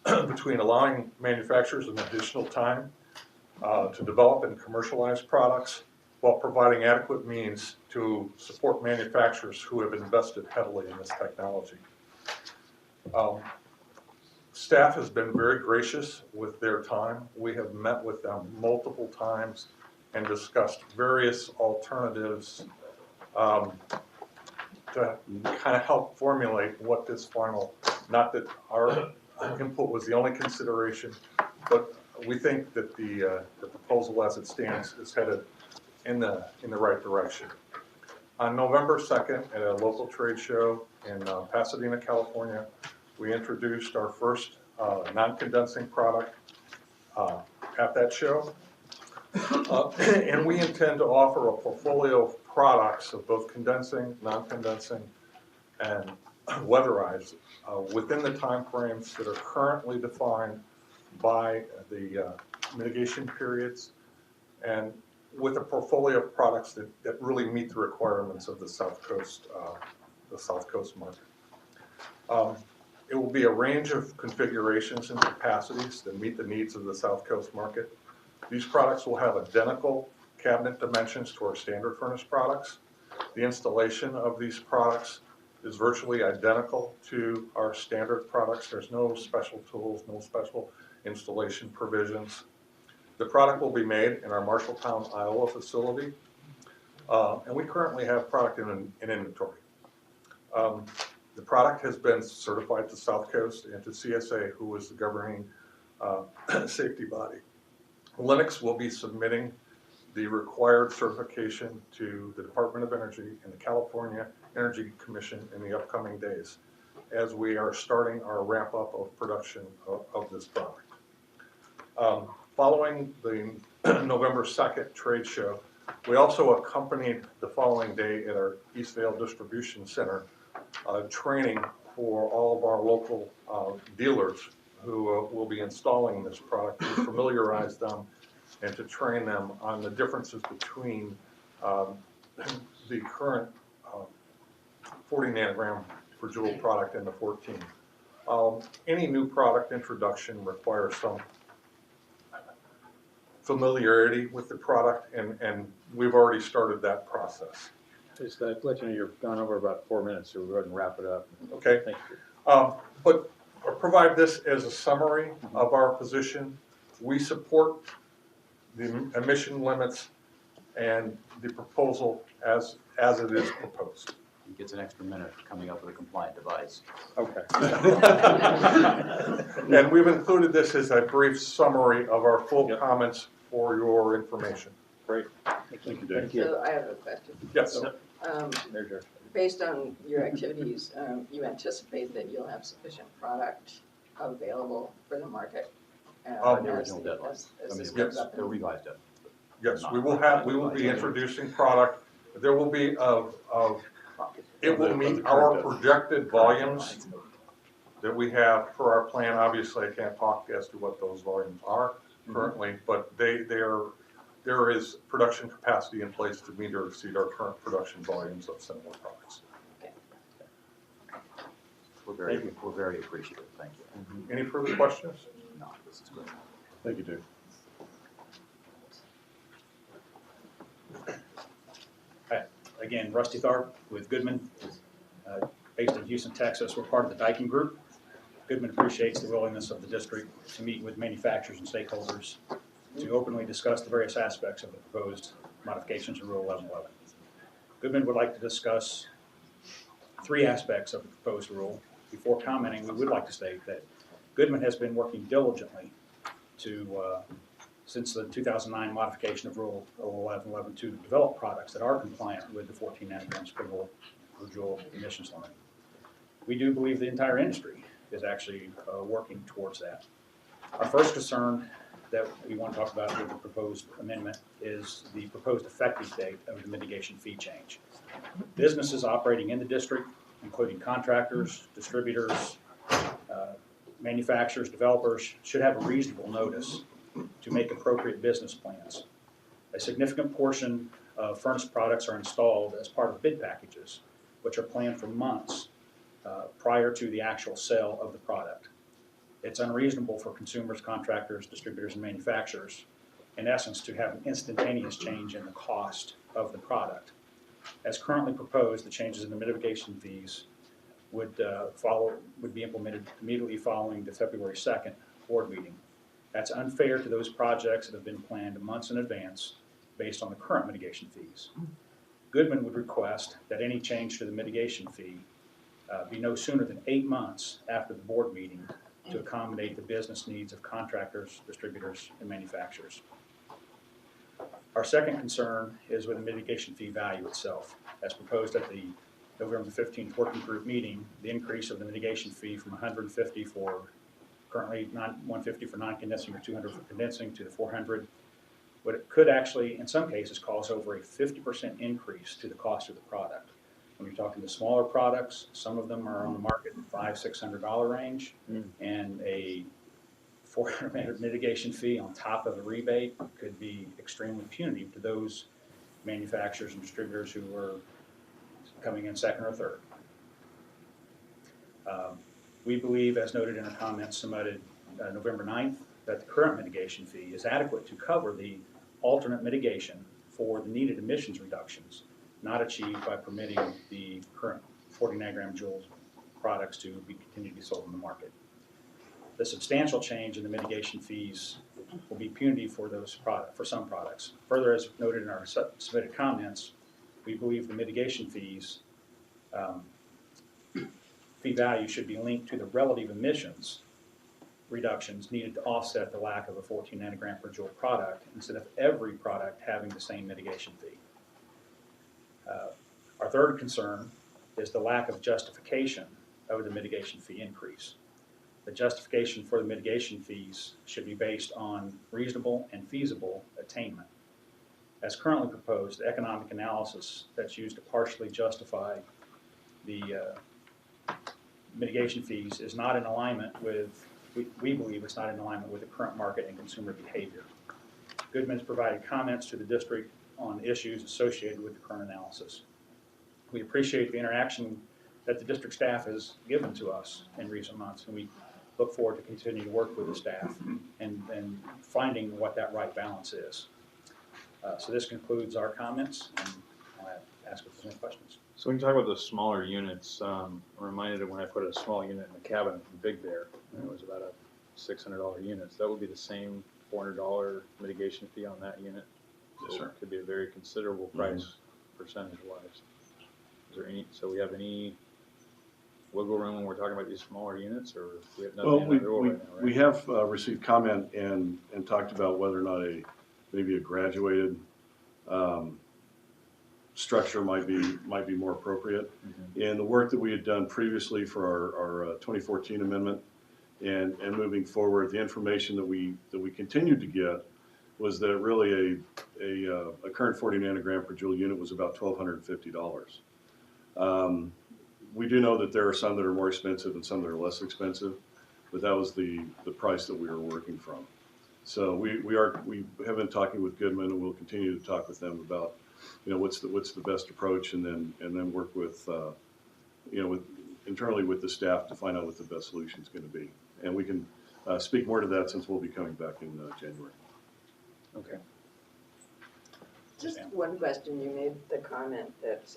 between allowing manufacturers an additional time to develop and commercialize products while providing adequate means to support manufacturers who have invested heavily in this technology. Staff has been very gracious with their time. We have met with them multiple times and discussed various alternatives to kind of help formulate what this final, not that our input was the only consideration, but we think that the proposal as it stands is headed in the right direction. On November 2nd, at a local trade show in Pasadena, California, we introduced our first non-condensing product at that show. And we intend to offer a portfolio of products of both condensing, non-condensing, and weatherized within the timeframes that are currently defined by the mitigation periods, and with a portfolio of products that really meet the requirements of the South Coast market. It will be a range of configurations and capacities that meet the needs of the South Coast market. These products will have identical cabinet dimensions to our standard furnace products. The installation of these products is virtually identical to our standard products. There's no special tools, no special installation provisions. The product will be made in our Marshalltown, Iowa facility, and we currently have product in inventory. The product has been certified to South Coast and to CSA, who is the governing safety body. Lennox will be submitting the required certification to the Department of Energy and the California Energy Commission in the upcoming days, as we are starting our ramp up of production of this product. Following the November 2nd trade show, we also accompanied the following day at our Eastvale Distribution Center training for all of our local dealers who will be installing this product, to familiarize them and to train them on the differences between the current 40 nanogram per joule product and the 14. Any new product introduction requires some familiarity with the product, and we've already started that process. Just to let you know, you've gone over about 4 minutes, so we'll go ahead and wrap it up. Okay. Thank you. But I'll provide this as a summary of our position. We support the emission limits and the proposal as it is proposed. He gets an extra minute for coming up with a compliant device. Okay. And we've included this as a brief summary of our full comments for your information. Great. Thank you, Dave. Thank you. So I have a question. Yes. There's your. Based on your activities, you anticipate that you'll have sufficient product available for the market? The original deadline. as this yes. comes up in- The revised deadline. Yes, we will be introducing product. There will be it will meet our projected volumes that we have for our plan. Obviously, I can't talk as to what those volumes are currently, but there is production capacity in place to meet or exceed our current production volumes of similar products. We're very appreciative, thank you. Any further questions? No, this is great. Thank you, Dave. Again, Rusty Tharp with Goodman, based in Houston, Texas. We're part of the Daikin Group. Goodman appreciates the willingness of the district to meet with manufacturers and stakeholders to openly discuss the various aspects of the proposed modifications of Rule 1111. Goodman would like to discuss 3 aspects of the proposed rule. Before commenting, we would like to state that Goodman has been working diligently to since the 2009 modification of Rule 1111 to develop products that are compliant with the 14 nanograms per joule emissions limit. We do believe the entire industry is actually working towards that. Our first concern that we want to talk about with the proposed amendment is the proposed effective date of the mitigation fee change. Businesses operating in the district, including contractors, distributors, manufacturers, developers, should have a reasonable notice to make appropriate business plans. A significant portion of furnace products are installed as part of bid packages, which are planned for months prior to the actual sale of the product. It's unreasonable for consumers, contractors, distributors, and manufacturers, in essence, to have an instantaneous change in the cost of the product. As currently proposed, the changes in the mitigation fees would be implemented immediately following the February 2nd board meeting. That's unfair to those projects that have been planned months in advance based on the current mitigation fees. Goodman would request that any change to the mitigation fee be no sooner than 8 months after the board meeting to accommodate the business needs of contractors, distributors, and manufacturers. Our second concern is with the mitigation fee value itself. As proposed at the November 15th working group meeting, the increase of the mitigation fee from $150 for currently $150 for non-condensing or $200 for condensing to the $400, what it could actually, in some cases, cause over a 50% increase to the cost of the product. When you're talking to smaller products, some of them are on the market in $500–600 range, and a $400 mitigation fee on top of a rebate could be extremely punitive to those manufacturers and distributors who are coming in second or third. We believe, as noted in our comments submitted November 9th, that the current mitigation fee is adequate to cover the alternate mitigation for the needed emissions reductions not achieved by permitting the current 40 nanogram joule products to continue to be sold in the market. The substantial change in the mitigation fees will be punitive for for some products. Further, as noted in our submitted comments, we believe the mitigation fees fee value should be linked to the relative emissions reductions needed to offset the lack of a 14 nanogram per joule product instead of every product having the same mitigation fee. Our third concern is the lack of justification of the mitigation fee increase. The justification for the mitigation fees should be based on reasonable and feasible attainment. As currently proposed, the economic analysis that's used to partially justify the mitigation fees is not in alignment with, we believe it's not in alignment with the current market and consumer behavior. Goodman's provided comments to the district on issues associated with the current analysis. We appreciate the interaction that the district staff has given to us in recent months, and we look forward to continuing to work with the staff and finding what that right balance is. So this concludes our comments, and I'll ask if there's any questions. So when you talk about those smaller units, I'm reminded of when I put a small unit in the cabin from Big Bear, and it was about a $600 unit. So that would be the same $400 mitigation fee on that unit. So Yes, sir. It could be a very considerable price percentage-wise. Is there any? So we have any wiggle room when we're talking about these smaller units, or we have nothing Well, in the rule right now, right? we have received comment and talked about whether or not maybe a graduated structure might be more appropriate. And the work that we had done previously for our 2014 amendment and moving forward, the information that we continued to get was that really a current 40 nanogram per joule unit was about $1,250. We do know that there are some that are more expensive and some that are less expensive, but that was the price that we were working from. So we have been talking with Goodman, and we'll continue to talk with them about, what's the best approach, and then work with internally with the staff to find out what the best solution is going to be. And we can speak more to that since we'll be coming back in January. Okay. Just one question, you made the comment that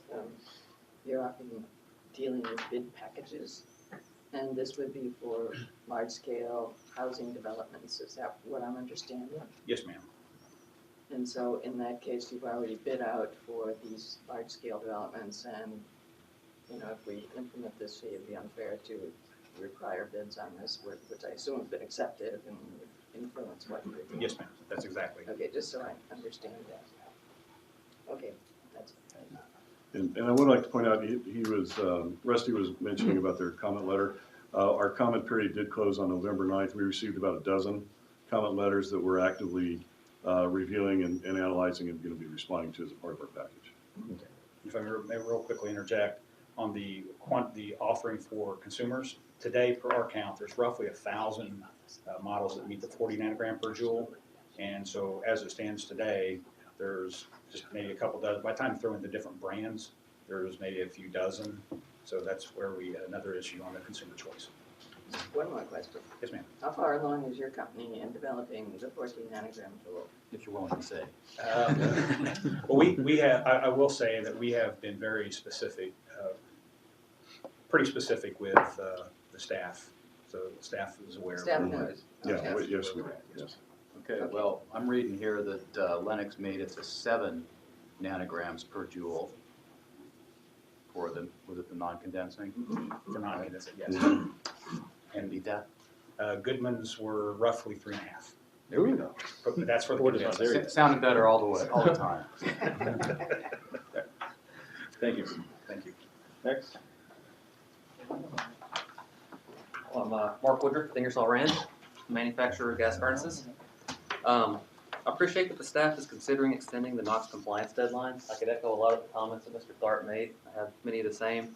you're often dealing with bid packages, and this would be for large-scale housing developments, is that what I'm understanding? Yes, ma'am. And so in that case, you've already bid out for these large-scale developments, and, if we implement this fee, it'd be unfair to require bids on this, which I assume has been accepted and would influence what you're doing. Yes, ma'am, that's exactly. Okay, just so I understand that. Okay, that's. And I would like to point out, Rusty was mentioning about their comment letter. Our comment period did close on November 9th. We received about a dozen comment letters that we're actively reviewing and analyzing and going to be responding to as a part of our package. Okay. If I may real quickly interject on the offering for consumers, today per our count, there's roughly 1,000 models that meet the 40 nanogram per joule. And so as it stands today, there's just maybe a couple dozen. By the time you throw in the different brands, there's maybe a few dozen. So that's where another issue on the consumer choice. One more question. Yes, ma'am. How far along is your company in developing the 14 nanogram tool? If you're willing to say. Well, we have, I will say that we have been very specific, pretty specific with the staff. So the staff is aware. Staff of knows. Yeah, Okay. yes, we do. Yes. Okay, well, I'm reading here that Lennox made it to 7 nanograms per joule for was it the non-condensing? For non-condensing, yes. And beat that? Goodman's were roughly 3.5. There we go. But that's for the Board is not condensing. there yet. Sounded better all the way, all the time. Thank you. Thank you. Next. I'm Mark Woodruff, Ingersoll Rand, manufacturer of gas furnaces. I appreciate that the staff is considering extending the NOx compliance deadline. I could echo a lot of the comments that Mr. Tharp made. I have many of the same.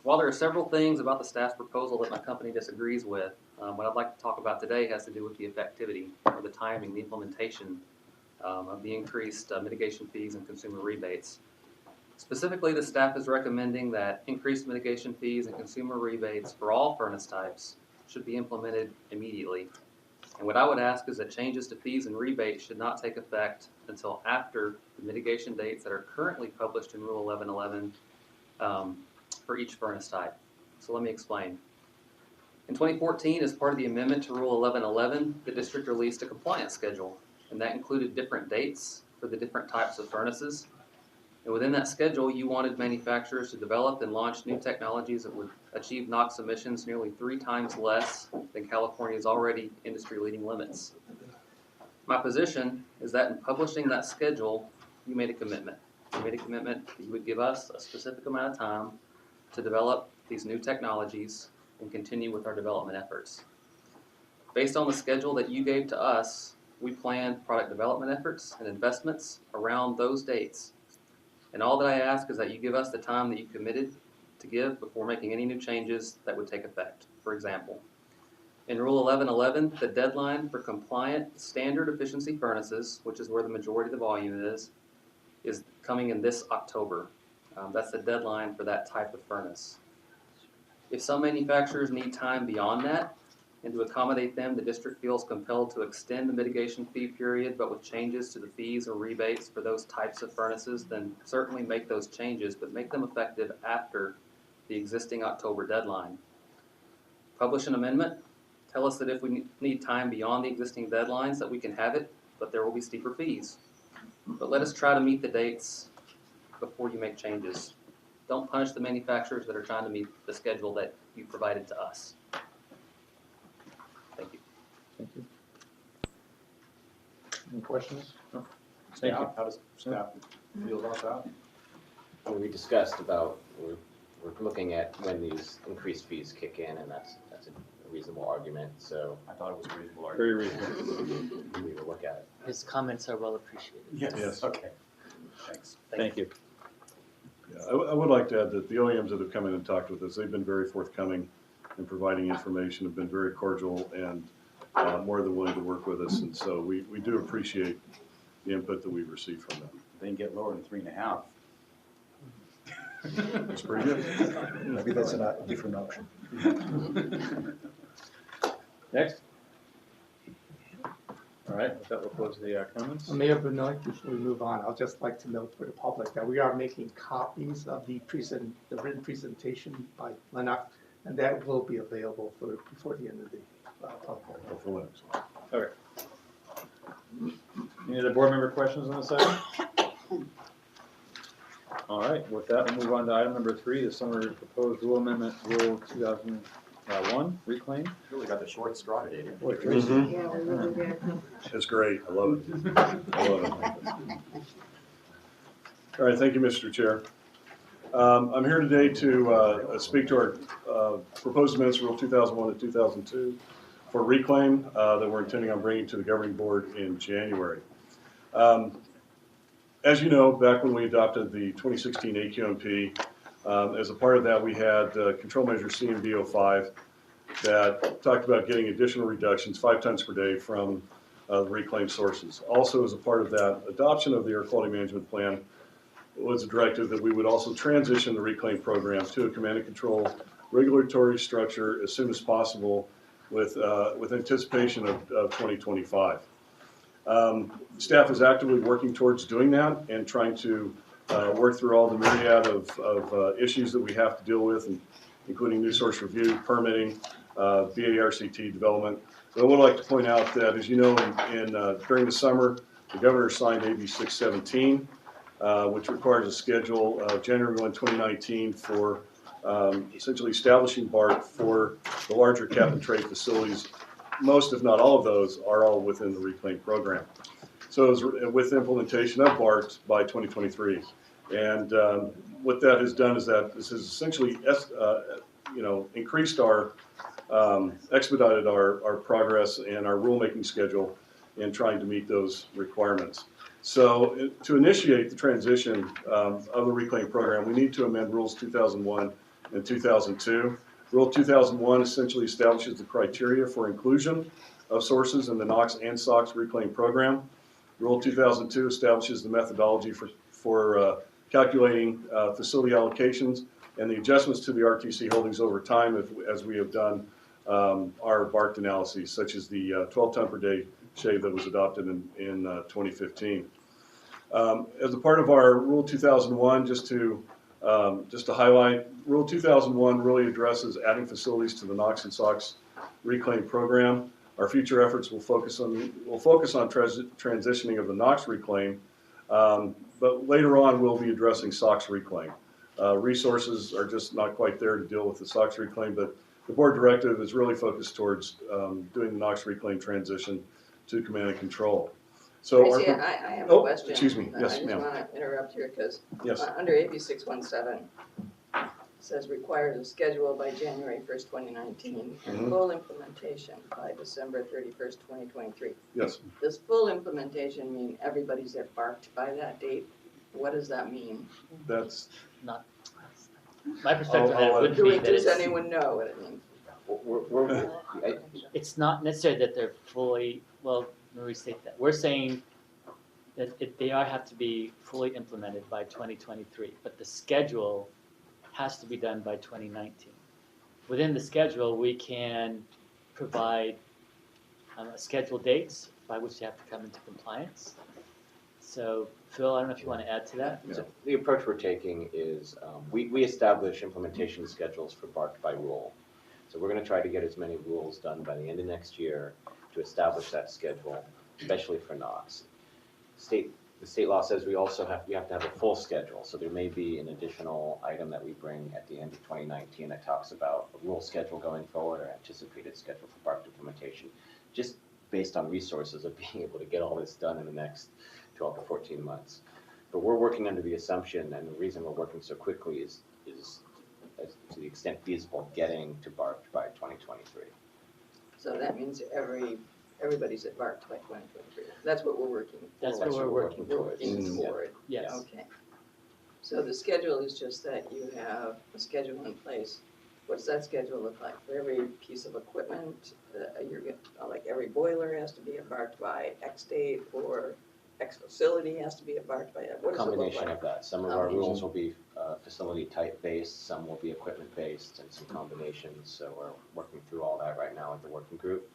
While there are several things about the staff's proposal that my company disagrees with, what I'd like to talk about today has to do with the effectivity, or the timing, the implementation of the increased mitigation fees and consumer rebates. Specifically, the staff is recommending that increased mitigation fees and consumer rebates for all furnace types should be implemented immediately. And what I would ask is that changes to fees and rebates should not take effect until after the mitigation dates that are currently published in Rule 1111 for each furnace type. So let me explain. In 2014, as part of the amendment to Rule 1111, the district released a compliance schedule, and that included different dates for the different types of furnaces. And within that schedule, you wanted manufacturers to develop and launch new technologies that would achieve NOx emissions nearly 3 times less than California's already industry-leading limits. My position is that in publishing that schedule, you made a commitment. You made a commitment that you would give us a specific amount of time to develop these new technologies and continue with our development efforts. Based on the schedule that you gave to us, we planned product development efforts and investments around those dates. And all that I ask is that you give us the time that you committed to give before making any new changes that would take effect. For example, in Rule 1111, the deadline for compliant standard efficiency furnaces, which is where the majority of the volume is coming in this October. That's the deadline for that type of furnace. If some manufacturers need time beyond that, and to accommodate them, the district feels compelled to extend the mitigation fee period, but with changes to the fees or rebates for those types of furnaces, then certainly make those changes, but make them effective after the existing October deadline. Publish an amendment. Tell us that if we need time beyond the existing deadlines, that we can have it, but there will be steeper fees. But let us try to meet the dates before you make changes. Don't punish the manufacturers that are trying to meet the schedule that you provided to us. Thank you. Thank you. Any questions? No. Thank you. How does staff feel about that? We discussed about, we're looking at when these increased fees kick in, and that's a reasonable argument, so. I thought it was a reasonable argument. Very reasonable. We will look at it. His comments are well appreciated. Yes. Okay. Thanks. Thank you. Yeah, I would like to add that the OEMs that have come in and talked with us, they've been very forthcoming in providing information, have been very cordial and more than willing to work with us. And so we do appreciate the input that we've received from them. They can get lower than 3.5. It's pretty good. Maybe that's a different option. Next. All right, with that, we'll close the comments. Mayor Benoit, before we move on, I'd just like to note for the public that we are making copies of the written presentation by Lennox, and that will be available before the end of the public. Okay. Any other board member questions on this item? All right, with that, we'll move on to item number 3, the summary proposed rule amendment, Rule 2001, reclaim. Really got the short straw today, didn't Boy, you? Tracy. Yeah, we really did. It's great. I love it. I love it. All right, thank you, Mr. Chair. I'm here today to speak to our proposed amendments, Rule 2001 to 2002, for reclaim that we're intending on bringing to the governing board in January. As you know, back when we adopted the 2016 AQMP, as a part of that, we had control measure CMD05 that talked about getting additional reductions 5 tons per day from the reclaimed sources. Also, as a part of that adoption of the air quality management plan, was a directive that we would also transition the reclaim program to a command and control regulatory structure as soon as possible with anticipation of 2025. Staff is actively working towards doing that and trying to work through all the myriad of issues that we have to deal with, including new source review, permitting, BARCT development. But I would like to point out that, as you know, during the summer, the governor signed AB 617, which requires a schedule of January 1, 2019 for essentially establishing BART for the larger cap and trade facilities most, if not all of those, are all within the reclaim program. So it was with implementation of BART by 2023. And what that has done is that this has essentially, increased our, expedited our progress and our rulemaking schedule in trying to meet those requirements. So to initiate the transition of the reclaim program, we need to amend Rules 2001 and 2002. Rule 2001 essentially establishes the criteria for inclusion of sources in the NOx and SOx reclaim program. Rule 2002 establishes the methodology for calculating facility allocations and the adjustments to the RTC holdings over time as we have done our BART analyses, such as the 12 ton per day shave that was adopted in 2015. As a part of our Rule 2001, just to highlight, Rule 2001 really addresses adding facilities to the NOx and SOx reclaim program. Our future efforts will focus on transitioning of the NOx reclaim, but later on we'll be addressing SOx reclaim. Resources are just not quite there to deal with the SOx reclaim, but the board directive is really focused towards doing the NOx reclaim transition to command and control. So Tracy, I have a question. Excuse me. Yes, I ma'am. just want to interrupt here because Yes. under AB 617, it says requires a schedule by January 1st, 2019, and full implementation by December 31st, 2023. Yes. Does full implementation mean everybody's embarked by that date? What does that mean? That's Not, my perspective on it would be that Does it's, anyone know what it means? it's not necessary that they're fully, well, let me restate that. We're saying that they have to be fully implemented by 2023, but the schedule has to be done by 2019. Within the schedule, we can provide scheduled dates by which they have to come into compliance. So, Phil, I don't know if you want to add to that? So the approach we're taking is we establish implementation schedules for BART by rule. So we're going to try to get as many rules done by the end of next year to establish that schedule, especially for NOx. The state law says we have to have a full schedule. So there may be an additional item that we bring at the end of 2019 that talks about a rule schedule going forward or anticipated schedule for BART implementation, just based on resources of being able to get all this done in the next 12 to 14 months. But we're working under the assumption, and the reason we're working so quickly is to the extent feasible, getting to BART by 2023. So that means everybody's embarked by 2023. That's what we're working for. That's what we're working towards. Forward. Yes. Okay. So the schedule is just that you have a schedule in place. What does that schedule look like? For every piece of equipment, like every boiler has to be embarked by X date, or X facility has to be embarked by that? What does it look Combination like? of that. Some of our rules will be facility type based, some will be equipment based, and some combinations. So we're working through all that right now with the working group.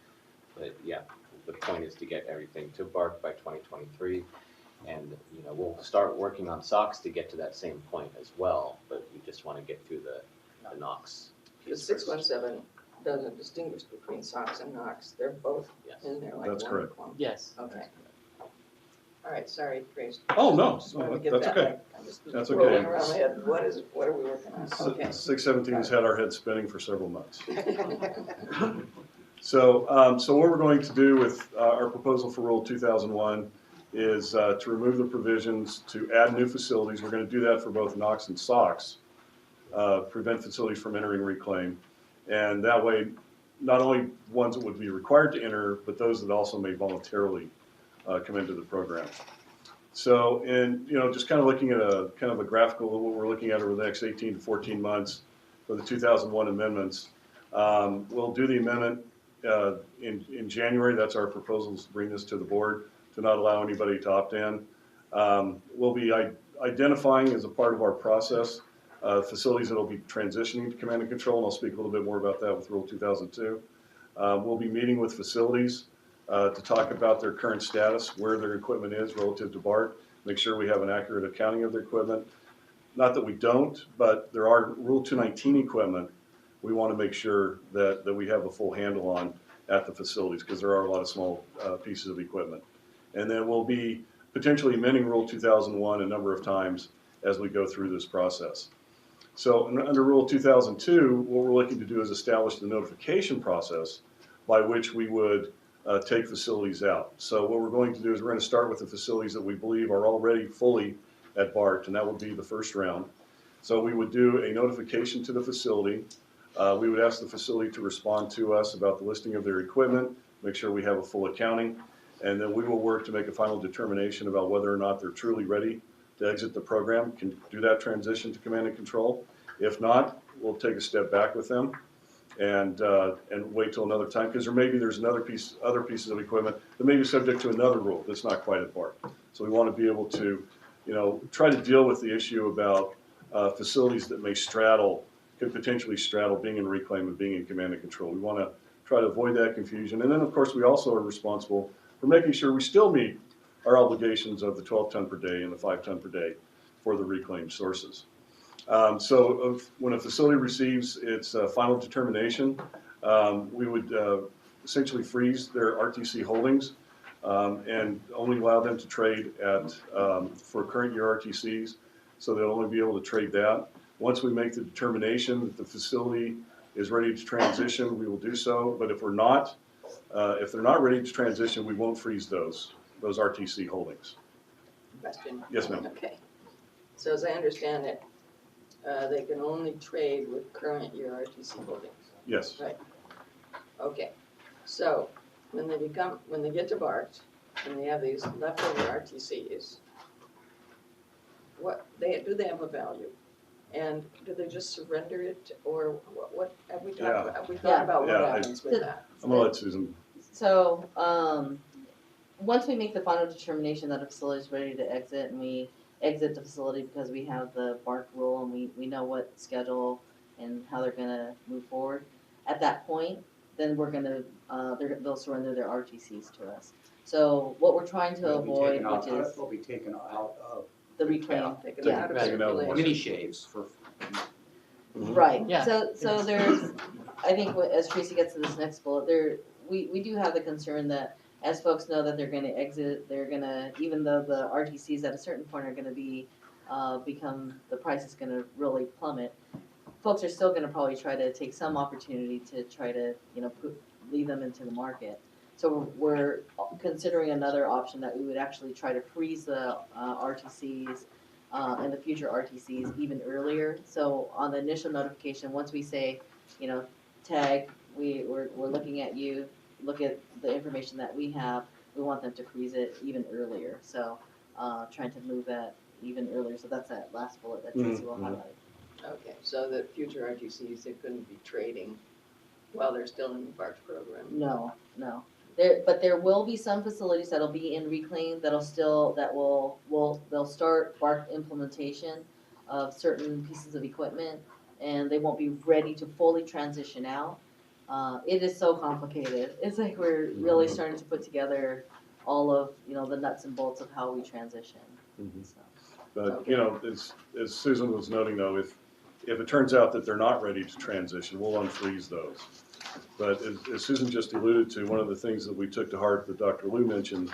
But yeah, the point is to get everything to BART by 2023. And we'll start working on SOx to get to that same point as well, but we just want to get through the NOx. The 617 doesn't distinguish between SOx and NOx. They're both in there like That's one correct. clump. Yes. Okay. All right, sorry, Grace. Oh, no, Just wanted to no, get that's that, okay. like, I'm just That's rolling okay. around my head. What are we working on? Okay. 617 has had our heads spinning for several months. So what we're going to do with our proposal for Rule 2001 is to remove the provisions to add new facilities. We're going to do that for both NOx and SOx, prevent facilities from entering reclaim. And that way, not only ones that would be required to enter, but those that also may voluntarily come into the program. So, and just kind of looking at a graphical of what we're looking at over the next 18 to 14 months for the 2001 amendments. We'll do the amendment in January. That's our proposal, to bring this to the board to not allow anybody to opt in. We'll be identifying as a part of our process facilities that will be transitioning to command and control, and I'll speak a little bit more about that with Rule 2002. We'll be meeting with facilities to talk about their current status, where their equipment is relative to BART, make sure we have an accurate accounting of their equipment. Not that we don't, but there are Rule 219 equipment we want to make sure that we have a full handle on at the facilities, because there are a lot of small pieces of equipment. And then we'll be potentially amending Rule 2001 a number of times as we go through this process. So under Rule 2002, what we're looking to do is establish the notification process by which we would take facilities out. So what we're going to do is we're going to start with the facilities that we believe are already fully at BART, and that would be the first round. So we would do a notification to the facility. We would ask the facility to respond to us about the listing of their equipment, make sure we have a full accounting, and then we will work to make a final determination about whether or not they're truly ready to exit the program, can do that transition to command and control. If not, we'll take a step back with them and wait till another time, because there's other pieces of equipment that may be subject to another rule that's not quite at BART. So we want to be able to, try to deal with the issue about facilities that may could potentially straddle being in reclaim and being in command and control. We want to try to avoid that confusion. And then, of course, we also are responsible for making sure we still meet our obligations of the 12 ton per day and the 5 ton per day for the reclaimed sources. When a facility receives its final determination, we would essentially freeze their RTC holdings and only allow them to trade for current year RTCs, so they'll only be able to trade that. Once we make the determination that the facility is ready to transition, we will do so. But if they're not ready to transition, we won't freeze those RTC holdings. Question? Yes, ma'am. Okay. So as I understand it, they can only trade with current year RTC holdings. Yes. Right. Okay. So when they get to BART and they have these leftover RTCs, do they have a value? And do they just surrender it, or what have we talked about? Have we thought about what happens with that? I'm gonna let Susan. So, once we make the final determination that a facility is ready to exit, and we exit the facility because we have the BART rule and we know what schedule and how they're gonna move forward, at that point, then we're gonna, they'll surrender their RTCs to us. So what we're trying to avoid, which is Will be taken out of the reclaim, Taken yeah. out of Taken out of circulation. mini shaves for. Right, Yeah. so there's, I think as Tracy gets to this next bullet, we do have the concern that as folks know that they're gonna exit, they're gonna, even though the RTCs at a certain point are gonna be, the price is gonna really plummet, folks are still gonna probably try to take some opportunity to try to, lead them into the market. So we're considering another option that we would actually try to freeze the RTCs and the future RTCs even earlier. So on the initial notification, once we say, tag, we're looking at you, look at the information that we have, we want them to freeze it even earlier. So trying to move that even earlier. So that's that last bullet that Tracy will highlight. Okay, so the future RTCs, they couldn't be trading while they're still in the BART program? No. But there will be some facilities that'll be in reclaim they'll start BART implementation of certain pieces of equipment, and they won't be ready to fully transition out. It is so complicated. It's like we're really starting to put together all of, the nuts and bolts of how we transition. So. But, as Susan was noting though, if it turns out that they're not ready to transition, we'll unfreeze those. But as Susan just alluded to, one of the things that we took to heart that Dr. Liu mentioned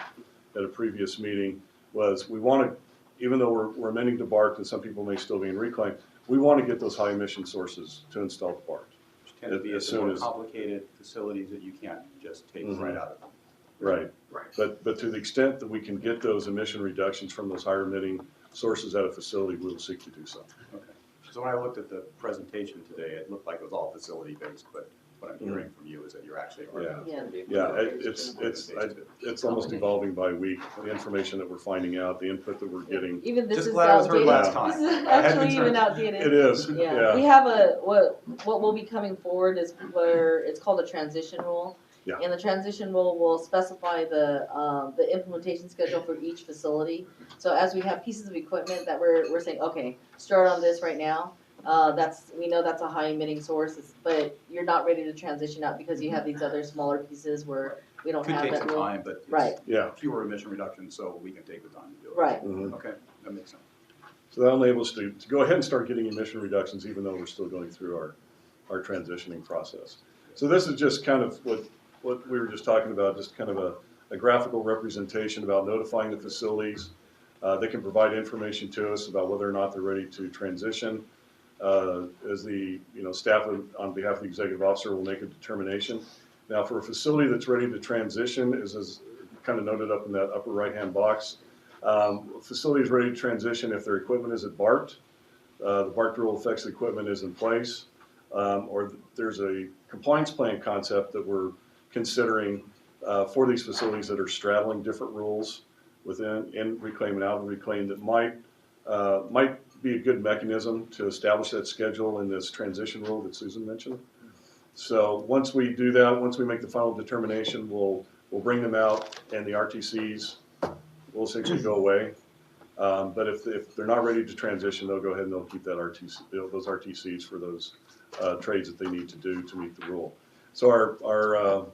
at a previous meeting was we want to, even though we're amending to BART and some people may still be in reclaim, we want to get those high emission sources to install to BART. Which tend to be as the soon more as complicated facilities that you can't just take right out of them. Right. Right. But to the extent that we can get those emission reductions from those higher emitting sources at a facility, we'll seek to do so. Okay. So when I looked at the presentation today, it looked like it was all facility based, but what I'm hearing from you is that you're actually. It's almost evolving by week, the information that we're finding out, the input that we're getting. Even this Just is glad I was heard outdated. last time. This is I had actually concerns. even outdated. It is, yeah. We have what will be coming forward is where it's called a transition rule. Yeah. And the transition rule will specify the implementation schedule for each facility. So as we have pieces of equipment that we're saying, okay, start on this right now. We know that's a high emitting source, but you're not ready to transition out because you have these other smaller pieces where we don't Could have take that some rule. time, but Right. it's fewer emission reductions, so we can take the time to do it. Right. Okay, that makes sense. So that'll enable us to go ahead and start getting emission reductions even though we're still going through our transitioning process. So this is just kind of what we were just talking about, just kind of a graphical representation about notifying the facilities. They can provide information to us about whether or not they're ready to transition. As the staff on behalf of the executive officer will make a determination. Now, for a facility that's ready to transition, is kind of noted up in that upper right-hand box, facility is ready to transition if their equipment is at BART, the BART rule affects the equipment is in place, or there's a compliance plan concept that we're considering for these facilities that are straddling different rules in reclaim and out of reclaim that might be a good mechanism to establish that schedule in this transition rule that Susan mentioned. So once we do that, once we make the final determination, we'll bring them out and the RTCs will essentially go away. But if they're not ready to transition, they'll go ahead and they'll keep that those RTCs for those trades that they need to do to meet the rule. So our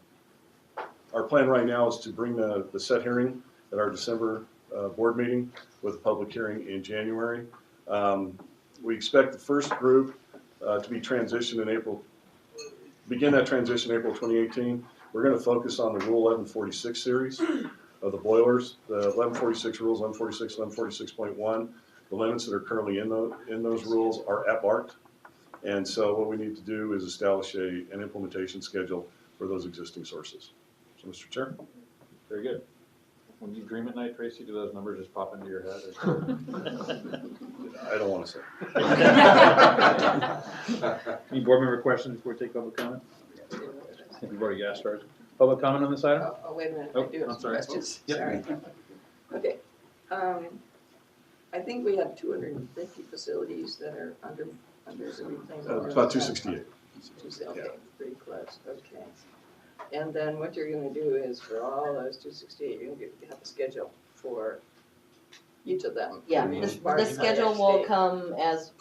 plan right now is to bring the set hearing at our December board meeting with a public hearing in January. We expect the first group to be transitioned in April, begin that transition April 2018. We're going to focus on the Rule 1146 series of the boilers, the 1146 rules, 1146, 1146.1. The limits that are currently in those rules are at BART. And so what we need to do is establish an implementation schedule for those existing sources. So, Mr. Chair. Very good. When you dream at night, Tracy, do those numbers just pop into your head? Or I don't want to say. Any board member questions before we take public comment? I think we've already asked ours. Public comment on this item? Oh, wait a minute, Oh, I do have I'm some sorry. questions, Yep. sorry. Okay, I think we have 250 facilities that are under the reclaim. About 268. Okay, pretty close, okay. And then what you're gonna do is for all those 268, you're gonna have a schedule for each of them. Yeah, for each the part of schedule each will state. come as,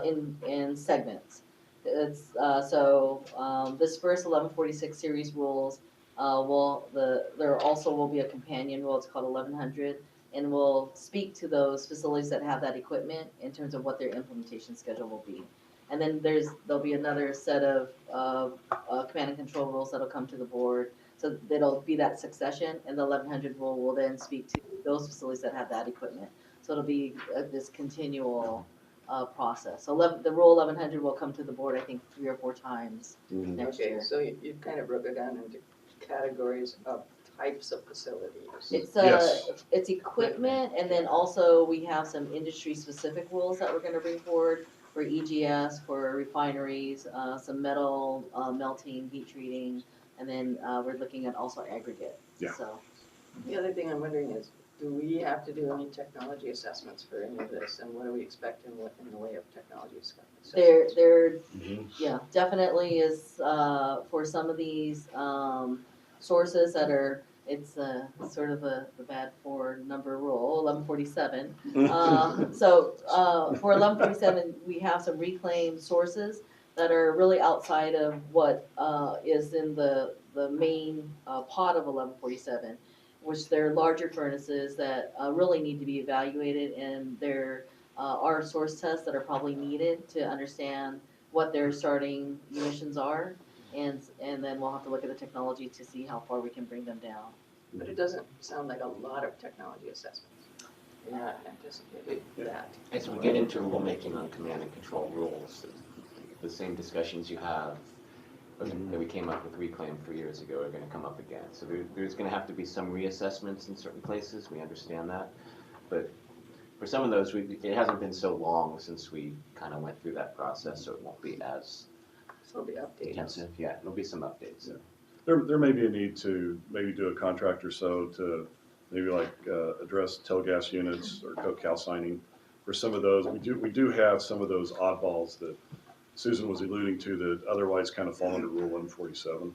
in segments. It's, this first 1146 series rules, there also will be a companion rule, it's called 1100, and will speak to those facilities that have that equipment in terms of what their implementation schedule will be. And then there'll be another set of command and control rules that'll come to the board. So it'll be that succession, and the 1100 rule will then speak to those facilities that have that equipment. So it'll be this continual process. So the rule 1100 will come to the board, I think, 3 or 4 times next year. Okay, so you've kind of broke it down into categories of types of facilities. It's Yes. it's equipment, and then also we have some industry-specific rules that we're gonna bring forward for EGS, for refineries, some metal melting, heat treating, and then we're looking at also aggregate. Yeah. So The other thing I'm wondering is, do we have to do any technology assessments for any of this, and what do we expect in the way of technology assessments? there yeah, definitely is for some of these sources that are, it's sort of the bad 4-number rule, 1147. So for 1147, we have some reclaimed sources that are really outside of what is in the main pot of 1147, which they're larger furnaces that really need to be evaluated, and there are source tests that are probably needed to understand what their starting emissions are, and then we'll have to look at the technology to see how far we can bring them down. But it doesn't sound like a lot of technology assessments. You're not anticipating that. As we get into rulemaking on command and control rules, the same discussions you have that we came up with reclaim 3 years ago are going to come up again. So there's going to have to be some reassessments in certain places. We understand that, but for some of those, it hasn't been so long since we kind of went through that process, so it won't be as So it'll be updated. intensive. Yeah, there'll be some updates. Yeah. There may be a need to maybe do a contract or so to maybe like address telegas units or coke calcining for some of those. We do have some of those oddballs that Susan was alluding to that otherwise kind of fall under Rule 147.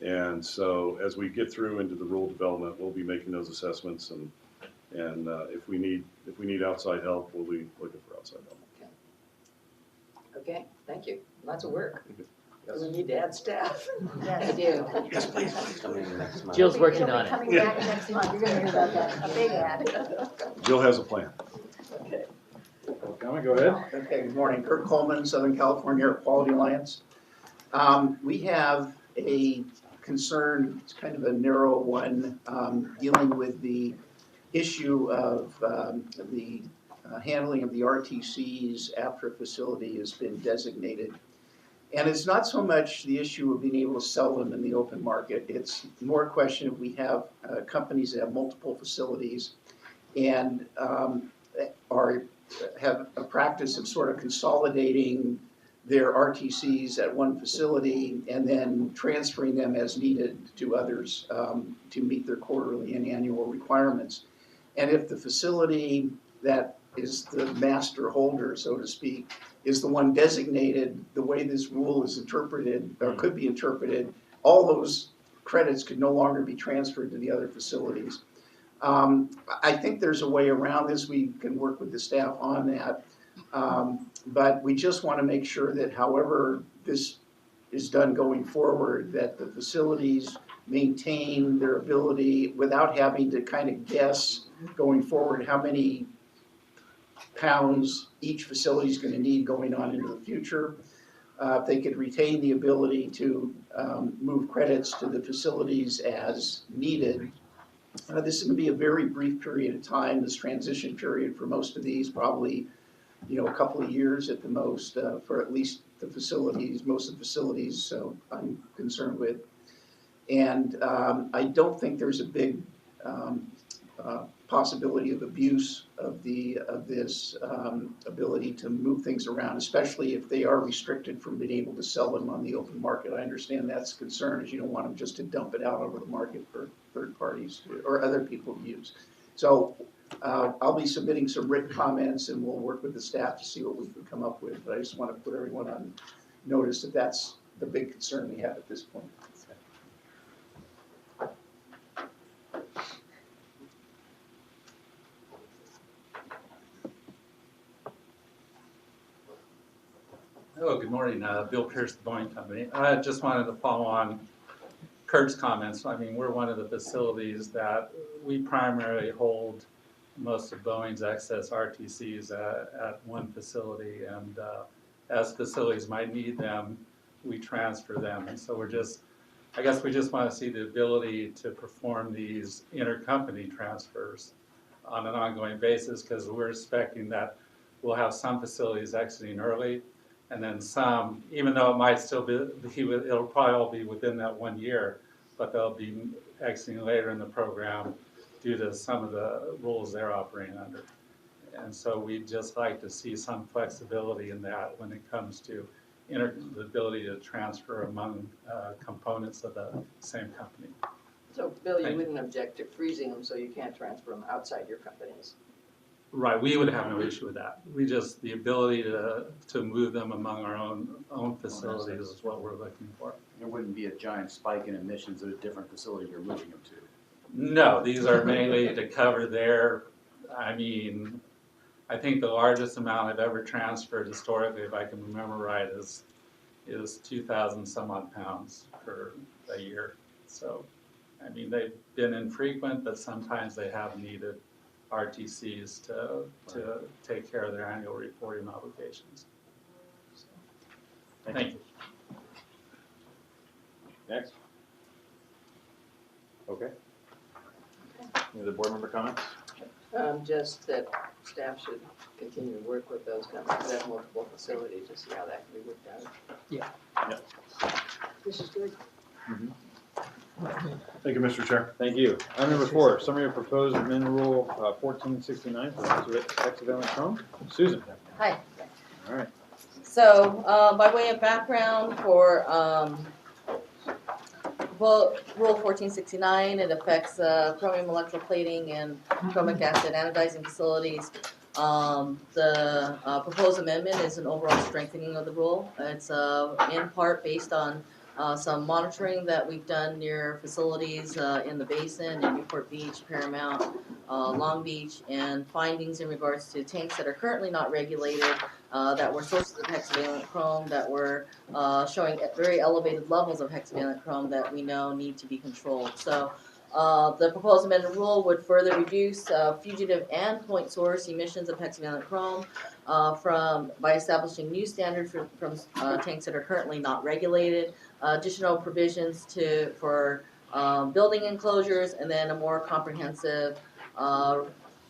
And so as we get through into the rule development, we'll be making those assessments, and if we need outside help, we'll be looking for outside help. Okay, thank you. Lots of work. Do we need to add staff? I do. Yes, please. Coming in next month. Jill's working It'll on be it. coming back next month, you're gonna hear about that, a big ad. Jill has a plan. Okay. Public comment, go ahead. Okay, good morning. Kurt Coleman, Southern California Air Quality Alliance. We have a concern, it's kind of a narrow one, dealing with the issue of the handling of the RTCs after a facility has been designated. And it's not so much the issue of being able to sell them in the open market. It's more a question of we have companies that have multiple facilities and have a practice of sort of consolidating their RTCs at one facility and then transferring them as needed to others to meet their quarterly and annual requirements. And if the facility that is the master holder, so to speak, is the one designated, the way this rule is interpreted, or could be interpreted, all those credits could no longer be transferred to the other facilities. I think there's a way around this. We can work with the staff on that. But we just want to make sure that however this is done going forward, that the facilities maintain their ability without having to kind of guess going forward how many pounds each facility is going to need going on into the future. If they could retain the ability to move credits to the facilities as needed. This is going to be a very brief period of time, this transition period for most of these, probably a couple of years at the most for at least the facilities, most of the facilities, so I'm concerned with. And I don't think there's a big possibility of abuse of this ability to move things around, especially if they are restricted from being able to sell them on the open market. I understand that's a concern, is you don't want them just to dump it out over the market for third parties or other people to use. So I'll be submitting some written comments and we'll work with the staff to see what we can come up with. But I just want to put everyone on notice that that's the big concern we have at this point. Hello, good morning. Bill Pierce, the Boeing Company. I just wanted to follow on Kurt's comments. I mean, we're one of the facilities that we primarily hold most of Boeing's excess RTCs at one facility, and as facilities might need them, we transfer them. And so I guess we just want to see the ability to perform these intercompany transfers on an ongoing basis, because we're expecting that we'll have some facilities exiting early, and then some, even though it might still be, it'll probably all be within that 1 year, but they'll be exiting later in the program due to some of the rules they're operating under. And so we'd just like to see some flexibility in that when it comes to the ability to transfer among components of the same company. So, Bill, you wouldn't object to freezing them so you can't transfer them outside your companies? Right, we would have no issue with that. We just, the ability to move them among our own facilities is what we're looking for. There wouldn't be a giant spike in emissions at a different facility you're moving them to. No, these are mainly to cover I mean, I think the largest amount I've ever transferred historically, if I can remember right, is 2,000 some odd pounds per a year. So, I mean, they've been infrequent, but sometimes they have needed RTCs to take care of their annual reporting obligations. So, thank you. Next. Okay. Any other board member comments? Just that staff should continue to work with those companies that have multiple facilities to see how that can be worked out. Yeah. Yep. This is good. Mm-hmm. Thank you, Mr. Chair. Thank you. Item number 4, summary of proposed amendment rule 1469 for hexavalent chrome. Susan. Hi. All right. So, by way of background for Rule 1469, it affects chromium electroplating and chromic acid anodizing facilities. The proposed amendment is an overall strengthening of the rule. It's in part based on some monitoring that we've done near facilities in the basin, in Newport Beach, Paramount, Long Beach, and findings in regards to tanks that are currently not regulated, that were sources of hexavalent chrome, that were showing very elevated levels of hexavalent chrome that we know need to be controlled. So the proposed amendment rule would further reduce fugitive and point source emissions of hexavalent chrome by establishing new standards from tanks that are currently not regulated, additional provisions for building enclosures, and then a more comprehensive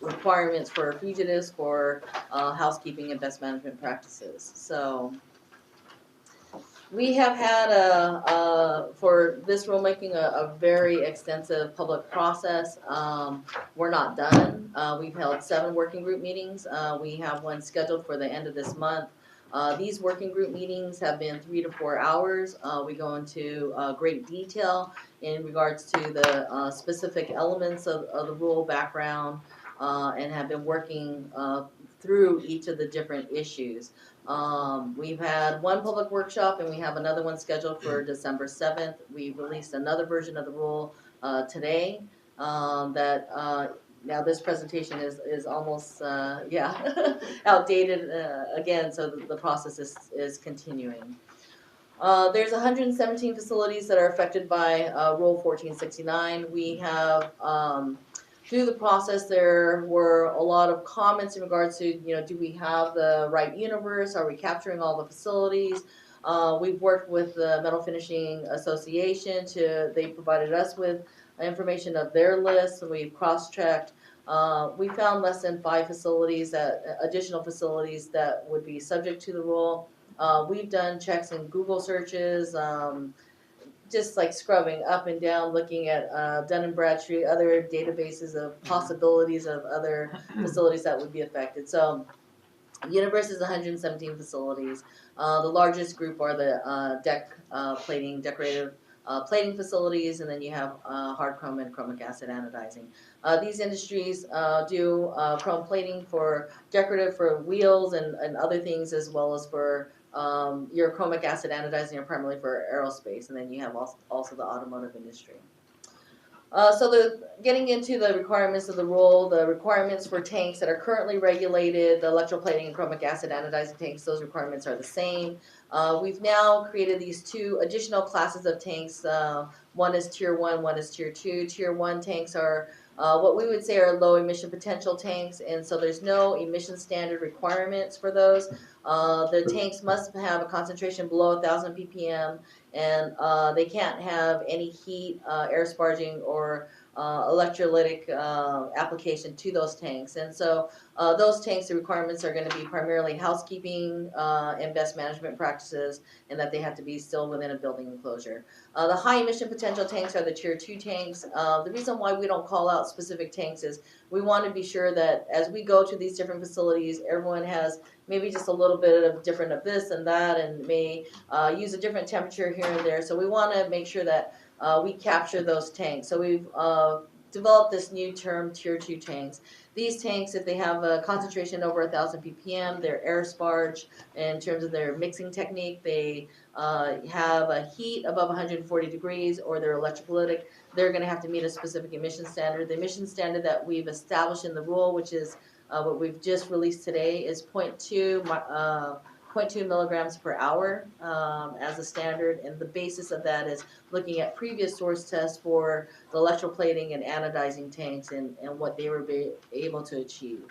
requirements for fugitives for housekeeping and best management practices. So We have had for this rulemaking, a very extensive public process. We're not done. We've held 7 working group meetings. We have one scheduled for the end of this month. These working group meetings have been 3 to 4 hours. We go into great detail in regards to the specific elements of the rule background, and have been working through each of the different issues. We've had one public workshop and we have another one scheduled for December 7th. We released another version of the rule today that now this presentation is almost, outdated again, so the process is continuing. There's 117 facilities that are affected by Rule 1469. We have through the process, there were a lot of comments in regards to, do we have the right universe? Are we capturing all the facilities? We've worked with the Metal Finishing Association they provided us with information of their list, so we've cross-checked. We found less than 5 facilities, additional facilities that would be subject to the rule. We've done checks in Google searches, just like scrubbing up and down, looking at Dun & Bradstreet, other databases of possibilities of other facilities that would be affected. So the universe is 117 facilities. The largest group are the decorative plating facilities, and then you have hard chrome and chromic acid anodizing. These industries do chrome plating for decorative, for wheels and other things, as well as for your chromic acid anodizing are primarily for aerospace, and then you have also the automotive industry. So getting into the requirements of the rule, the requirements for tanks that are currently regulated, the electroplating and chromic acid anodizing tanks, those requirements are the same. We've now created these 2 additional classes of tanks. One is Tier 1, one is Tier 2. Tier 1 tanks are what we would say are low emission potential tanks, and so there's no emission standard requirements for those. The tanks must have a concentration below 1,000 ppm, and they can't have any heat, air sparging, or electrolytic application to those tanks. And so those tanks, the requirements are going to be primarily housekeeping and best management practices, and that they have to be still within a building enclosure. The high emission potential tanks are the Tier 2 tanks. The reason why we don't call out specific tanks is we want to be sure that as we go to these different facilities, everyone has maybe just a little bit of different of this and that, and may use a different temperature here and there. So we want to make sure that we capture those tanks. So we've developed this new term, Tier 2 tanks. These tanks, if they have a concentration over 1,000 ppm, they're air sparge in terms of their mixing technique. They have a heat above 140 degrees, or they're electrolytic. They're going to have to meet a specific emission standard. The emission standard that we've established in the rule, which is what we've just released today, is 0.2 milligrams per hour as a standard, and the basis of that is looking at previous source tests for the electroplating and anodizing tanks and what they were able to achieve.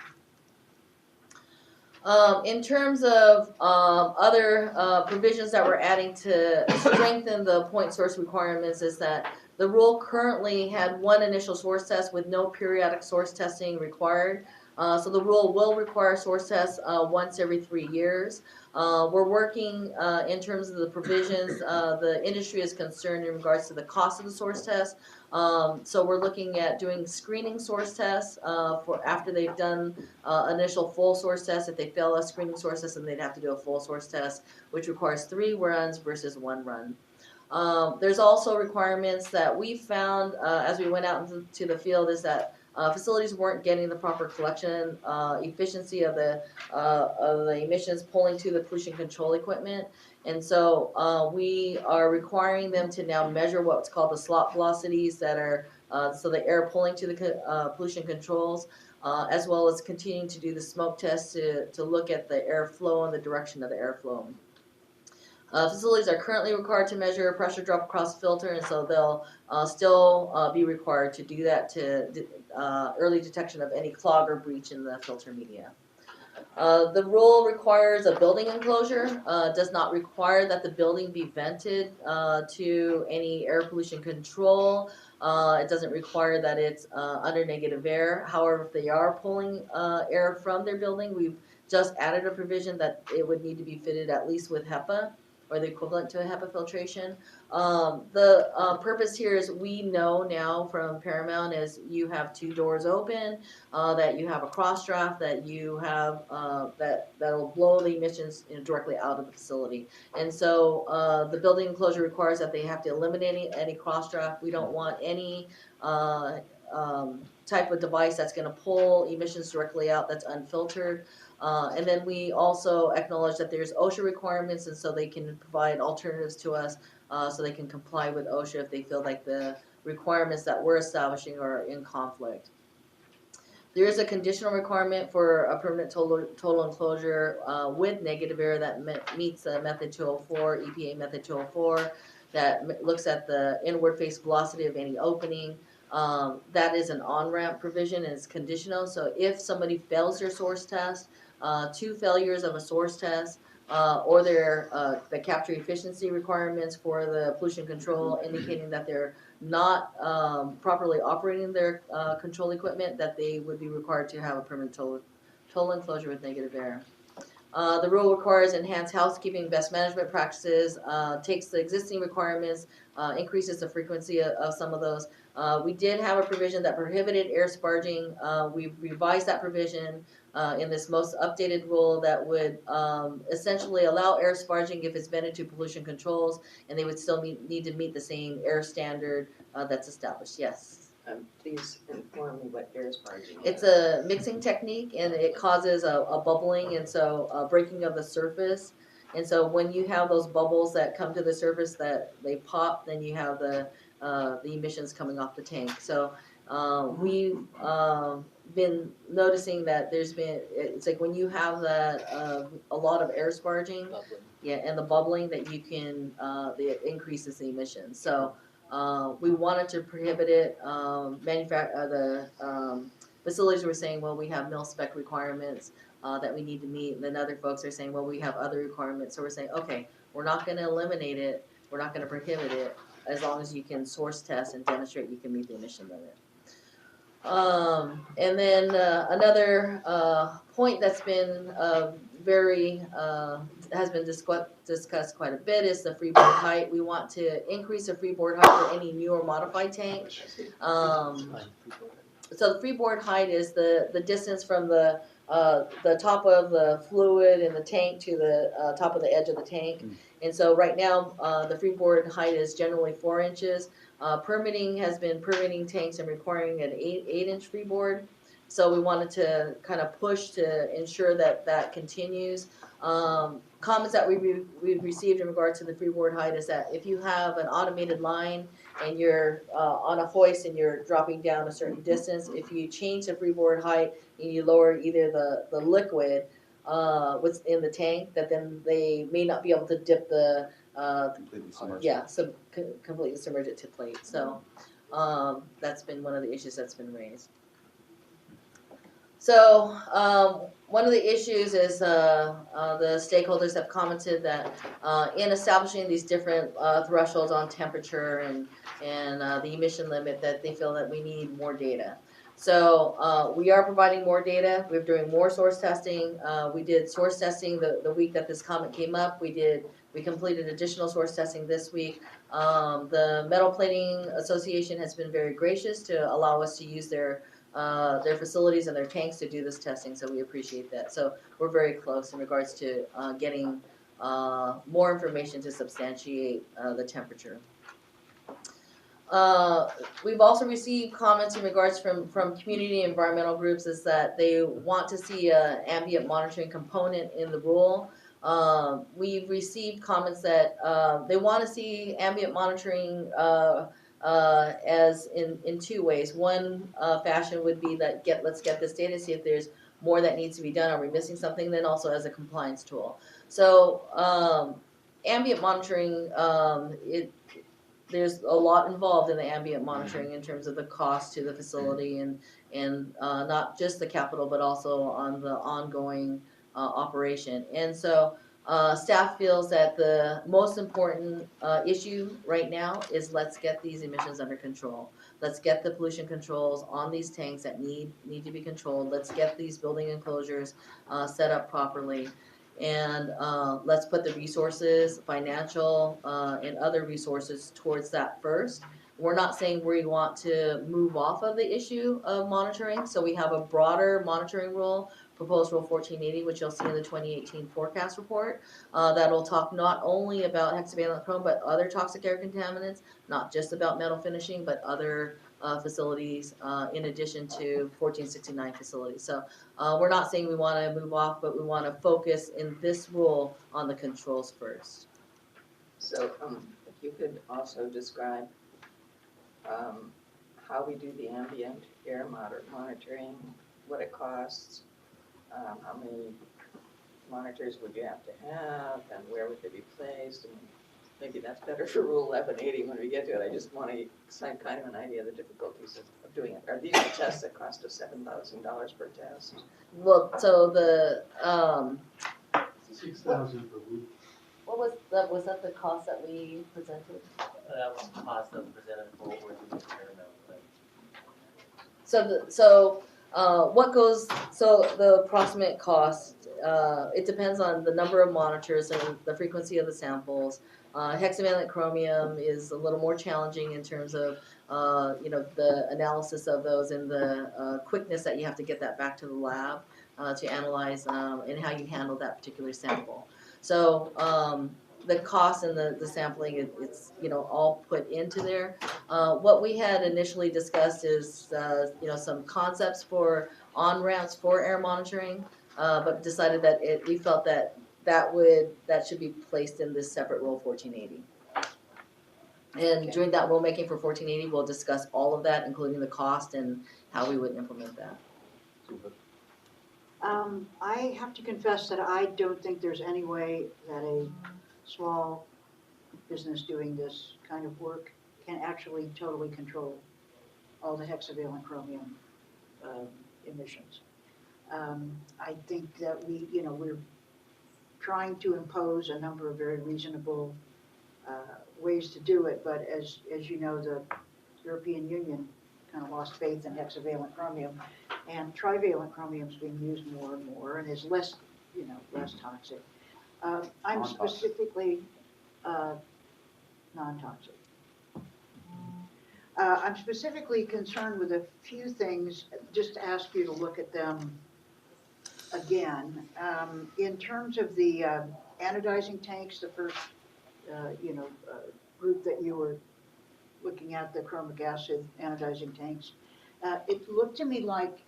In terms of other provisions that we're adding to strengthen the point source requirements, is that the rule currently had 1 initial source test with no periodic source testing required. So the rule will require source tests once every 3 years. We're working in terms of the provisions. The industry is concerned in regards to the cost of the source test. So we're looking at doing screening source tests for after they've done initial full source test. If they fail a screening source test, then they'd have to do a full source test, which requires 3 runs versus 1 run. There's also requirements that we found as we went out into the field, is that facilities weren't getting the proper collection efficiency of the emissions pulling to the pollution control equipment. And so we are requiring them to now measure what's called the slop velocities that are, so the air pulling to the pollution controls, as well as continuing to do the smoke test to look at the airflow and the direction of the airflow. Facilities are currently required to measure pressure drop across the filter, and so they'll still be required to do that to early detection of any clog or breach in the filter media. The rule requires a building enclosure, does not require that the building be vented to any air pollution control. It doesn't require that it's under negative air. However, if they are pulling air from their building, we've just added a provision that it would need to be fitted at least with HEPA. or the equivalent to a HEPA filtration. The purpose here is we know now from Paramount is you have 2 doors open, that you have a cross draft, that you have that'll blow the emissions directly out of the facility. And so the building enclosure requires that they have to eliminate any cross draft. We don't want any type of device that's going to pull emissions directly out that's unfiltered. And then we also acknowledge that there's OSHA requirements, and so they can provide alternatives to us so they can comply with OSHA if they feel like the requirements that we're establishing are in conflict. There is a conditional requirement for a permanent total enclosure with negative air that meets the method 204, EPA method 204, that looks at the inward face velocity of any opening. That is an on-ramp provision and it's conditional. So if somebody fails their source test, 2 failures of a source test, or the capture efficiency requirements for the pollution control indicating that they're not properly operating their control equipment, that they would be required to have a permanent total enclosure with negative air. The rule requires enhanced housekeeping best management practices, takes the existing requirements, increases the frequency of some of those. We did have a provision that prohibited air sparging. We've revised that provision in this most updated rule that would essentially allow air sparging if it's vented to pollution controls, and they would still need to meet the same air standard that's established. Yes? Please inform me what air sparging is. It's a mixing technique, and it causes a bubbling, and so a breaking of the surface. And so when you have those bubbles that come to the surface that they pop, then you have the emissions coming off the tank. So we've been noticing that it's like when you have that a lot of air sparging, yeah, and the bubbling, that you can it increases the emissions. So we wanted to prohibit it. The facilities were saying, well, we have mil-spec requirements that we need to meet. And then other folks are saying, well, we have other requirements. So we're saying, okay, we're not going to eliminate it. We're not going to prohibit it as long as you can source test and demonstrate you can meet the emission limit. And then another point that's been has been discussed quite a bit is the freeboard height. We want to increase the freeboard height for any new or modified tank. So the freeboard height is the distance from the top of the fluid in the tank to the top of the edge of the tank. And so right now, the freeboard height is generally 4 inches. Permitting has been permitting tanks and requiring an 8-inch freeboard. So we wanted to kind of push to ensure that that continues. Comments that we've received in regard to the freeboard height is that if you have an automated line and you're on a hoist and you're dropping down a certain distance, if you change the freeboard height and you lower either the liquid what's in the tank, that then they may not be able to dip the Completely submerged. yeah, completely submerge it to plate. So that's been one of the issues that's been raised. So one of the issues is the stakeholders have commented that in establishing these different thresholds on temperature and the emission limit, that they feel that we need more data. So we are providing more data. We're doing more source testing. We did source testing the week that this comment came up. We completed additional source testing this week. The Metal Plating Association has been very gracious to allow us to use their facilities and their tanks to do this testing, so we appreciate that. So we're very close in regards to getting more information to substantiate the temperature. We've also received comments in regards from community environmental groups is that they want to see an ambient monitoring component in the rule. We've received comments that they want to see ambient monitoring as in 2 ways. One fashion would be that let's get this data, see if there's more that needs to be done. Are we missing something? Then also as a compliance tool. So ambient monitoring, there's a lot involved in the ambient monitoring in terms of the cost to the facility and not just the capital, but also on the ongoing operation. And so staff feels that the most important issue right now is let's get these emissions under control. Let's get the pollution controls on these tanks that need to be controlled. Let's get these building enclosures set up properly. And let's put the resources, financial and other resources towards that first. We're not saying we want to move off of the issue of monitoring, so we have a broader monitoring rule, proposed rule 1480, which you'll see in the 2018 forecast report. That'll talk not only about hexavalent chrome, but other toxic air contaminants, not just about metal finishing, but other facilities in addition to 1469 facilities. So we're not saying we want to move off, but we want to focus in this rule on the controls first. So, if you could also describe, how we do the ambient air monitoring, what it costs, how many monitors would you have to have, and where would they be placed, and maybe that's better for Rule 1180 when we get to it. I just want to get kind of an idea of the difficulties of doing it. Are these the tests that cost us $7,000 per test? Well, so the 6,000 per week. what was that the cost that we presented? That was the cost that was presented for what we're doing here now. So the approximate cost, it depends on the number of monitors and the frequency of the samples. Hexavalent chromium is a little more challenging in terms of, the analysis of those and the quickness that you have to get that back to the lab to analyze and how you handle that particular sample. So the cost and the sampling, it's all put into there. What we had initially discussed is some concepts for on-ramps for air monitoring, but decided that we felt that should be placed in this separate rule 1480. And during that rulemaking for 1480, we'll discuss all of that, including the cost and how we would implement that. I have to confess that I don't think there's any way that a small business doing this kind of work can actually totally control all the hexavalent chromium emissions. I think that we're trying to impose a number of very reasonable ways to do it, but as you know, the European Union kind of lost faith in hexavalent chromium, and trivalent chromium is being used more and more and is less toxic. I'm specifically non-toxic. I'm specifically concerned with a few things, just to ask you to look at them again. In terms of the anodizing tanks, the first group that you were looking at, the chromic acid anodizing tanks, it looked to me like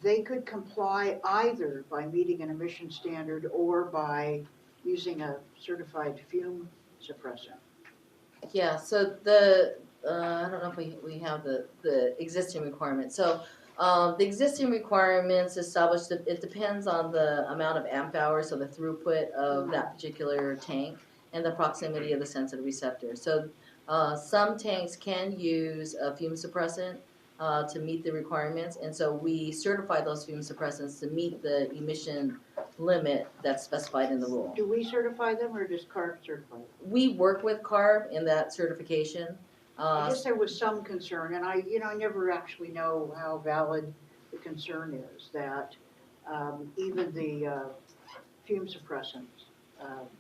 they could comply either by meeting an emission standard or by using a certified fume suppressor. Yeah, so I don't know if we have the existing requirements. So the existing requirements established that it depends on the amount of amp hours, so the throughput of that particular tank and the proximity of the sensitive receptor. So some tanks can use a fume suppressant to meet the requirements, and so we certify those fume suppressants to meet the emission limit that's specified in the rule. Do we certify them or does CARB certify them? We work with CARB in that certification. I guess there was some concern, and I never actually know how valid the concern is, that even the fume suppressant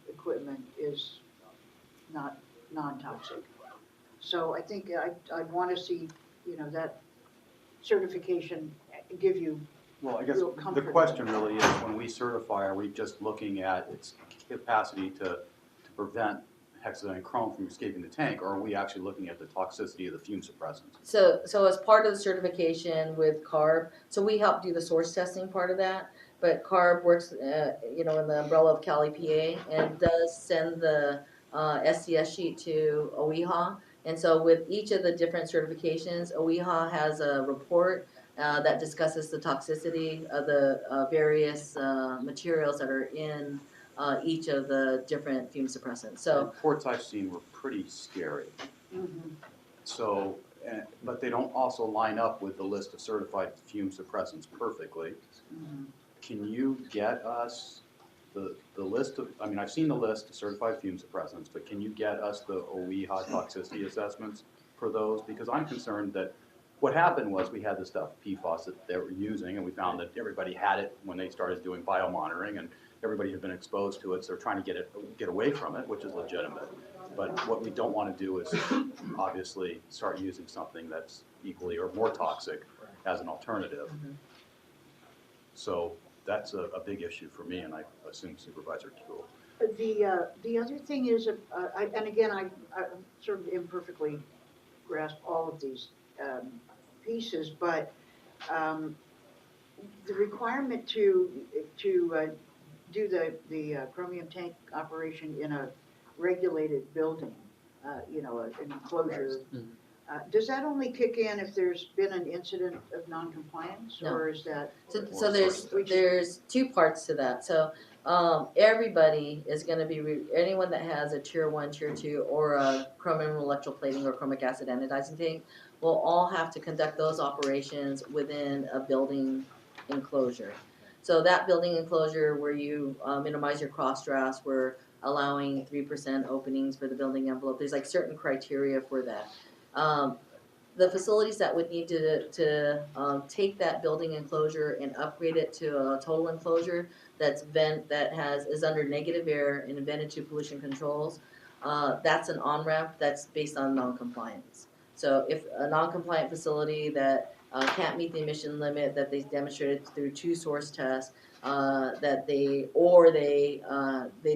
equipment is not non-toxic. So I think I'd want to see, that certification give you Well, I guess real the comfort. question really is, when we certify, are we just looking at its capacity to prevent hexavalent chrome from escaping the tank, or are we actually looking at the toxicity of the fume suppressants? So as part of the certification with CARB, so we help do the source testing part of that, but CARB works, in the umbrella of Cali PA and does send the SCS sheet to OEHA. And so with each of the different certifications, OEHA has a report that discusses the toxicity of the various materials that are in each of the different fume suppressants. So The reports I've seen were pretty scary. Mhm. So, but they don't also line up with the list of certified fume suppressants perfectly. Mhm. Can you get us the list of, I've seen the list of certified fume suppressants, but can you get us the OEHA toxicity assessments for those? Because I'm concerned that what happened was we had the stuff, PFAS, that they were using, and we found that everybody had it when they started doing biomonitoring, and everybody had been exposed to it, so they're trying to get away from it, which is legitimate. But what we don't want to do is obviously start using something that's equally or more toxic as an alternative. So that's a big issue for me, and I assume Supervisor Toole. The other thing is, and again, I sort of imperfectly grasp all of these pieces, but the requirement to do the chromium tank operation in a regulated building, you know, an enclosure, does that only kick in if there's been an incident of noncompliance, No. or is that? So there's two parts to that. So everybody is going to be, anyone that has a tier 1, tier 2, or a chromium electroplating or chromic acid anodizing tank will all have to conduct those operations within a building enclosure. So that building enclosure where you minimize your cross drafts, we're allowing 3% openings for the building envelope. There's like certain criteria for that. The facilities that would need to take that building enclosure and upgrade it to a total enclosure that's is under negative air and vented to pollution controls, that's an on-ramp that's based on non-compliance. So if a non-compliant facility that can't meet the emission limit that they demonstrated through 2 source tests, that they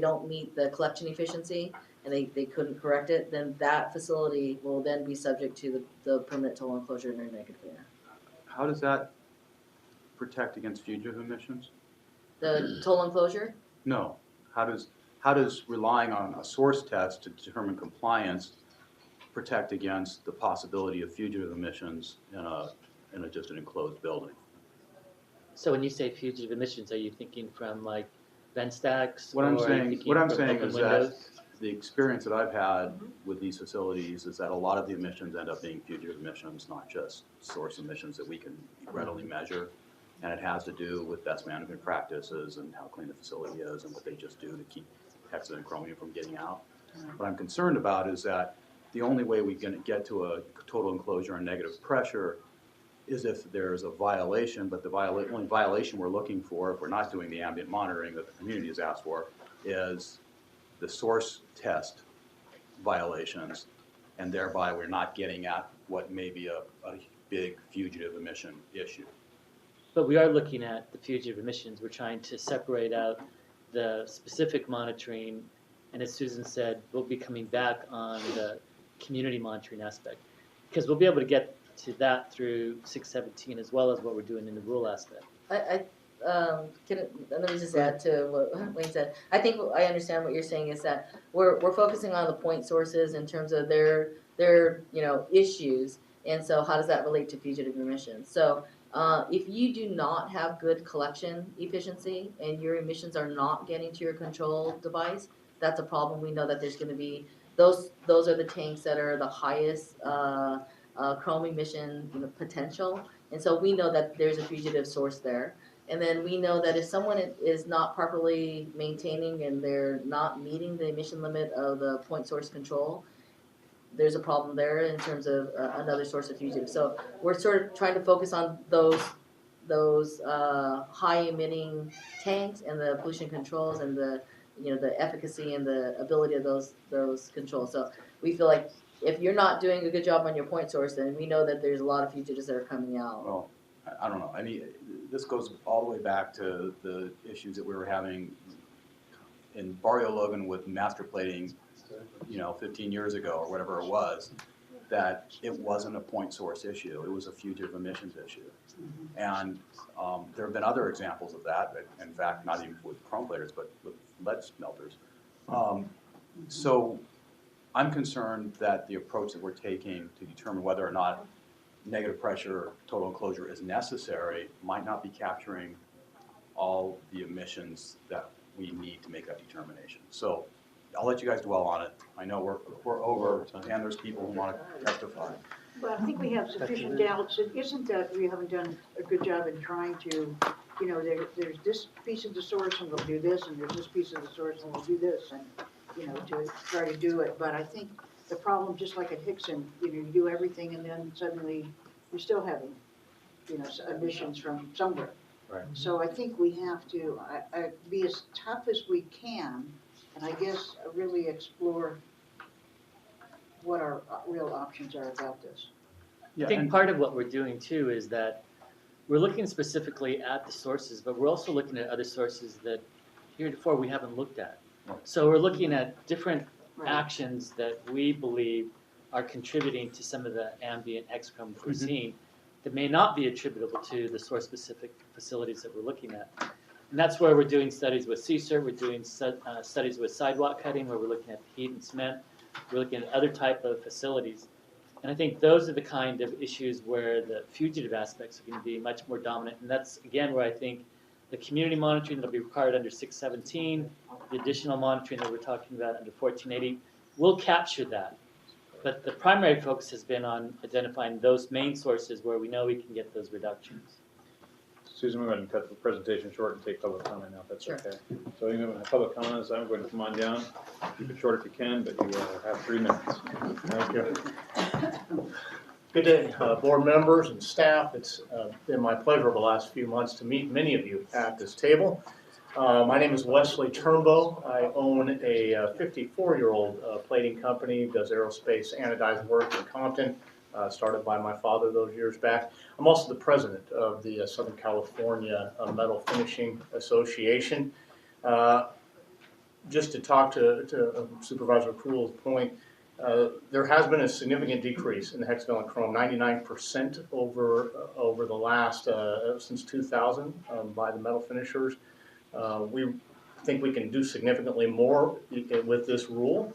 don't meet the collection efficiency, and they couldn't correct it, then that facility will then be subject to the permanent total enclosure under negative air. How does that protect against fugitive emissions? The total enclosure? No. How does relying on a source test to determine compliance protect against the possibility of fugitive emissions in just an enclosed building? So when you say fugitive emissions, are you thinking from like vent stacks? What I'm or are you saying thinking from open is windows? that the experience that I've had with these facilities is that a lot of the emissions end up being fugitive emissions, not just source emissions that we can readily measure. And it has to do with best management practices and how clean the facility is and what they just do to keep hexane and chromium from getting out. What I'm concerned about is that the only way we can get to a total enclosure and negative pressure is if there's a violation, but the only violation we're looking for, if we're not doing the ambient monitoring that the community has asked for, is the source test violations, and thereby we're not getting at what may be a big fugitive emission issue. But we are looking at the fugitive emissions. We're trying to separate out the specific monitoring, and as Susan said, we'll be coming back on the community monitoring aspect, because we'll be able to get to that through 617 as well as what we're doing in the rural aspect. Let me just add to what Wayne said. I think I understand what you're saying is that we're focusing on the point sources in terms of their issues, and so how does that relate to fugitive emissions? So if you do not have good collection efficiency and your emissions are not getting to your control device, that's a problem. We know that there's going to be those are the tanks that are the highest chrome emission potential, and so we know that there's a fugitive source there. And then we know that if someone is not properly maintaining and they're not meeting the emission limit of the point source control, there's a problem there in terms of another source of fugitive. So we're sort of trying to focus on those high emitting tanks and the pollution controls and the efficacy and the ability of those controls. So we feel like if you're not doing a good job on your point source, then we know that there's a lot of fugitives that are coming out. Well, I don't know. I mean, this goes all the way back to the issues that we were having in Barrio Logan with master plating, 15 years ago or whatever it was, that it wasn't a point source issue. It was a fugitive emissions issue. And there have been other examples of that, in fact, not even with chrome platers, but with lead smelters. So I'm concerned that the approach that we're taking to determine whether or not negative pressure total enclosure is necessary might not be capturing all the emissions that we need to make that determination. So I'll let you guys dwell on it. I know we're over, and there's people who want to testify. Well, I think we have sufficient doubts. It isn't that we haven't done a good job in trying to, there's this piece of the source and we'll do this, and there's this piece of the source and we'll do this, and, to try to do it. But I think the problem, just like at Hickson, you do everything and then suddenly you're still having, emissions from somewhere. Right. So I think we have to, be as tough as we can, and I guess really explore what our real options are about this. I think part of what we're doing too is that we're looking specifically at the sources, but we're also looking at other sources that heretofore we haven't looked at. So we're looking at different actions that we believe are contributing to some of the ambient excrement we're seeing that may not be attributable to the source-specific facilities that we're looking at. And that's where we're doing studies with CSER, we're doing studies with sidewalk cutting, where we're looking at heat and cement, we're looking at other type of facilities. And I think those are the kind of issues where the fugitive aspects are going to be much more dominant. And that's, again, where I think the community monitoring that will be required under 617, the additional monitoring that we're talking about under 1480, will capture that. But the primary focus has been on identifying those main sources where we know we can get those reductions. Susan, we're going to cut the presentation short and take public comment now, if that's Sure. okay. So you have public comments, I'm going to come on down. Keep it short if you can, but you have 3 minutes. Thank you. Good day, board members and staff. It's been my pleasure over the last few months to meet many of you at this table. My name is Wesley Turnbow. I own a 54-year-old plating company, does aerospace anodized work in Compton, started by my father those years back. I'm also the president of the Southern California Metal Finishing Association. Just to talk to Supervisor Krull's point, there has been a significant decrease in the hexavalent chrome, 99% over the last, since 2000 by the metal finishers. We think we can do significantly more with this rule,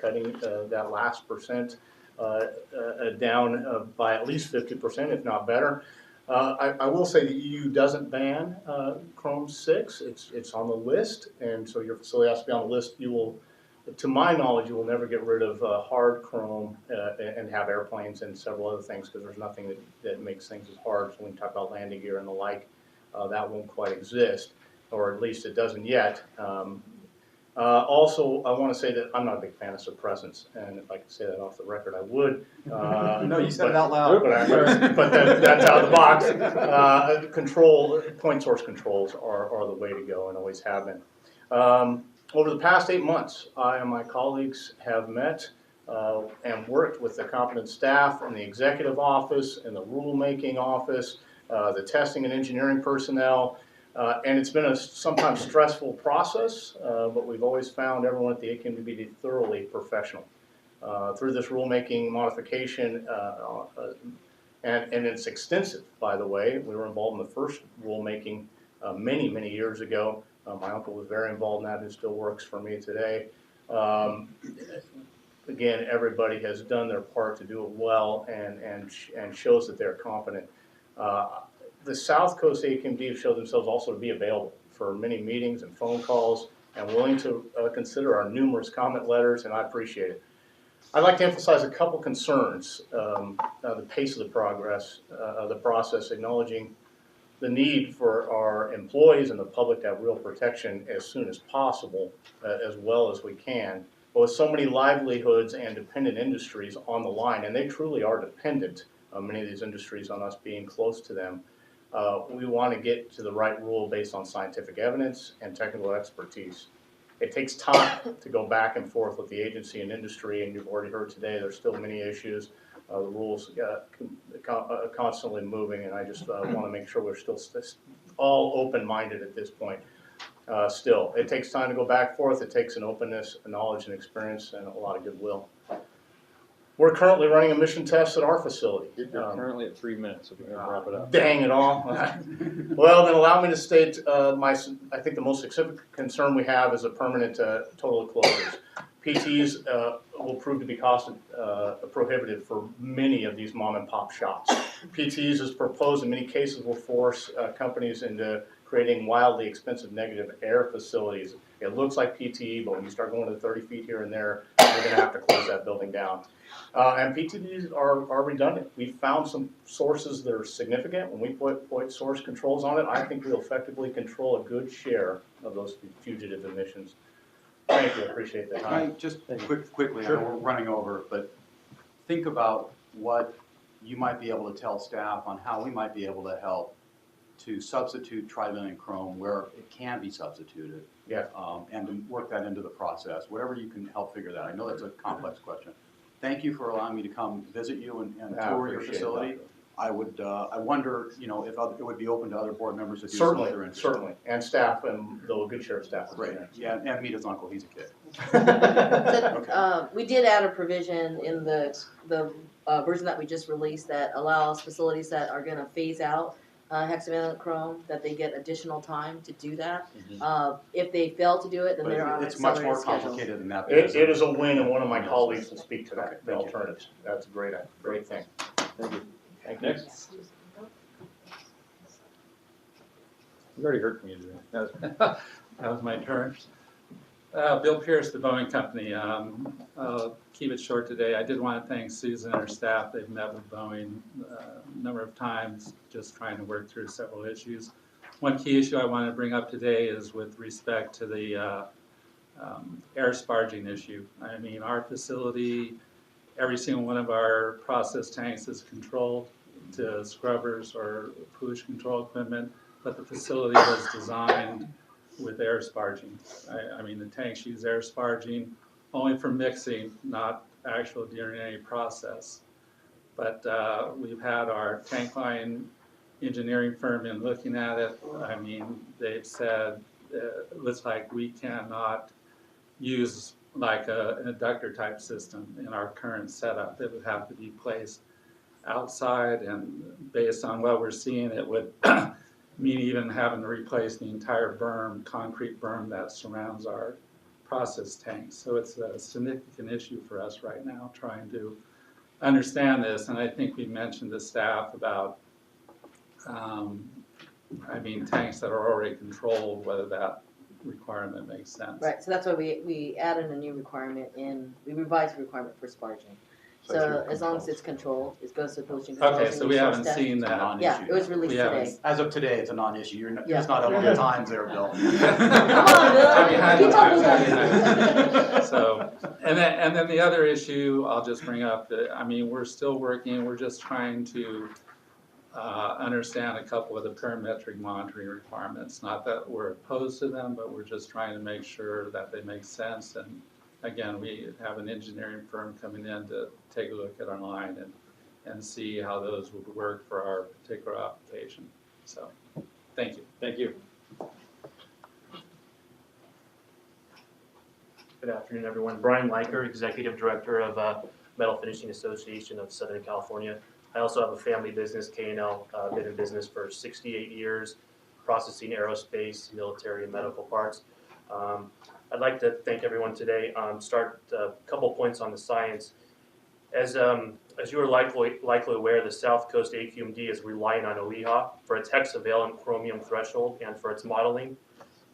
cutting that last percent down by at least 50%, if not better. I will say the EU doesn't ban Chrome 6. It's on the list, and so your facility has to be on the list. You will, to my knowledge, you will never get rid of hard chrome and have airplanes and several other things, because there's nothing that makes things as hard. So when you talk about landing gear and the like, that won't quite exist, or at least it doesn't yet. Also, I want to say that I'm not a big fan of suppressants, and if I could say that off the record, I would. No, you said it out loud. But that's out of the box. Point source controls are the way to go and always have been. Over the past 8 months, I and my colleagues have met and worked with the competent staff in the executive office, in the rulemaking office, the testing and engineering personnel, and it's been a sometimes stressful process, but we've always found everyone at the SCAQMD to be thoroughly professional. Through this rulemaking modification, and it's extensive, by the way. We were involved in the first rulemaking many, many years ago. My uncle was very involved in that, who still works for me today. Again, everybody has done their part to do it well and shows that they're competent. The South Coast SCAQMD have showed themselves also to be available for many meetings and phone calls and willing to consider our numerous comment letters, and I appreciate it. I'd like to emphasize a couple concerns, the pace of the progress of the process, acknowledging the need for our employees and the public to have real protection as soon as possible, as well as we can. But with so many livelihoods and dependent industries on the line, and they truly are dependent, many of these industries, on us being close to them, we want to get to the right rule based on scientific evidence and technical expertise. It takes time to go back and forth with the agency and industry, and you've already heard today there's still many issues. The rules constantly moving, and I just want to make sure we're still all open-minded at this point. Still, it takes time to go back and forth. It takes an openness, a knowledge and experience, and a lot of goodwill. We're currently running emission tests at our facility. You're currently at 3 minutes, if you can wrap it up. Dang it all. Well, then allow me to state I think the most significant concern we have is a permanent total closures. PTs will prove to be cost prohibitive for many of these mom and pop shops. PTs, as proposed in many cases, will force companies into creating wildly expensive negative air facilities. It looks like PTE, but when you start going to 30 feet here and there, you're going to have to close that building down. And PTDs are redundant. We found some sources that are significant. When we put point source controls on it, I think we'll effectively control a good share of those fugitive emissions. Thank you, I appreciate that. Can I just quickly, I know we're running over, but think about what you might be able to tell staff on how we might be able to help to substitute trivalent chrome where it can be substituted. Yeah. And to work that into the process, whatever you can help figure that. I know that's a complex question. Thank you for allowing me to come visit you and tour your appreciate facility. I would, I wonder, you know, if it would be open to other board members to do Certainly, something they're interested. certainly, and staff and the good sheriff staff. Great, yeah, and meet his uncle, he's a kid. So, we did add a provision in the version that we just released that allows facilities that are gonna phase out hexavalent chrome, that they get additional time to do that. If they fail to do it, then But they're on an it's much accelerated more schedule. complicated than that. It is a win, and one of my colleagues will speak to Okay, that, the thank you. alternatives. That's a great thing. Thank you. Thank you. Next. We've already heard from you today. That was my turn. Bill Pierce, the Boeing Company. I'll keep it short today. I did want to thank Susan and her staff. They've met with Boeing a number of times, just trying to work through several issues. One key issue I want to bring up today is with respect to the air sparging issue. I mean, our facility, every single one of our process tanks is controlled to scrubbers or pollution control equipment, but the facility was designed with air sparging. I mean, the tanks use air sparging only for mixing, not actual during any process. But we've had our tank line engineering firm in looking at it. I mean, they've said it looks like we cannot use like an adductor type system in our current setup. It would have to be placed outside, and based on what we're seeing, it would mean even having to replace the entire berm, concrete berm that surrounds our process tanks. So it's a significant issue for us right now, trying to understand this. And I think we mentioned to staff about, I mean, tanks that are already controlled, whether that requirement makes sense. Right, so that's why we added a new requirement we revised the requirement for sparging. So as long as it's controlled, it goes to pollution control. Okay, so we haven't seen that. Yeah, it was released today. As of today, it's a non-issue. You're Yeah. just not up on the times there, Bill. Come on, Bill. Keep up. So, and then the other issue I'll just bring up, I mean, we're still working, we're just trying to understand a couple of the parametric monitoring requirements. Not that we're opposed to them, but we're just trying to make sure that they make sense. And again, we have an engineering firm coming in to take a look at our line and see how those would work for our particular application. So, thank you. Thank you. Good afternoon, everyone. Brian Leiker, Executive Director of Metal Finishing Association of Southern California. I also have a family business, K&L, been in business for 68 years, processing aerospace, military, and medical parts. I'd like to thank everyone today. Start a couple points on the science. As you are likely aware, the South Coast AQMD is relying on OEHA for its hexavalent chromium threshold and for its modeling.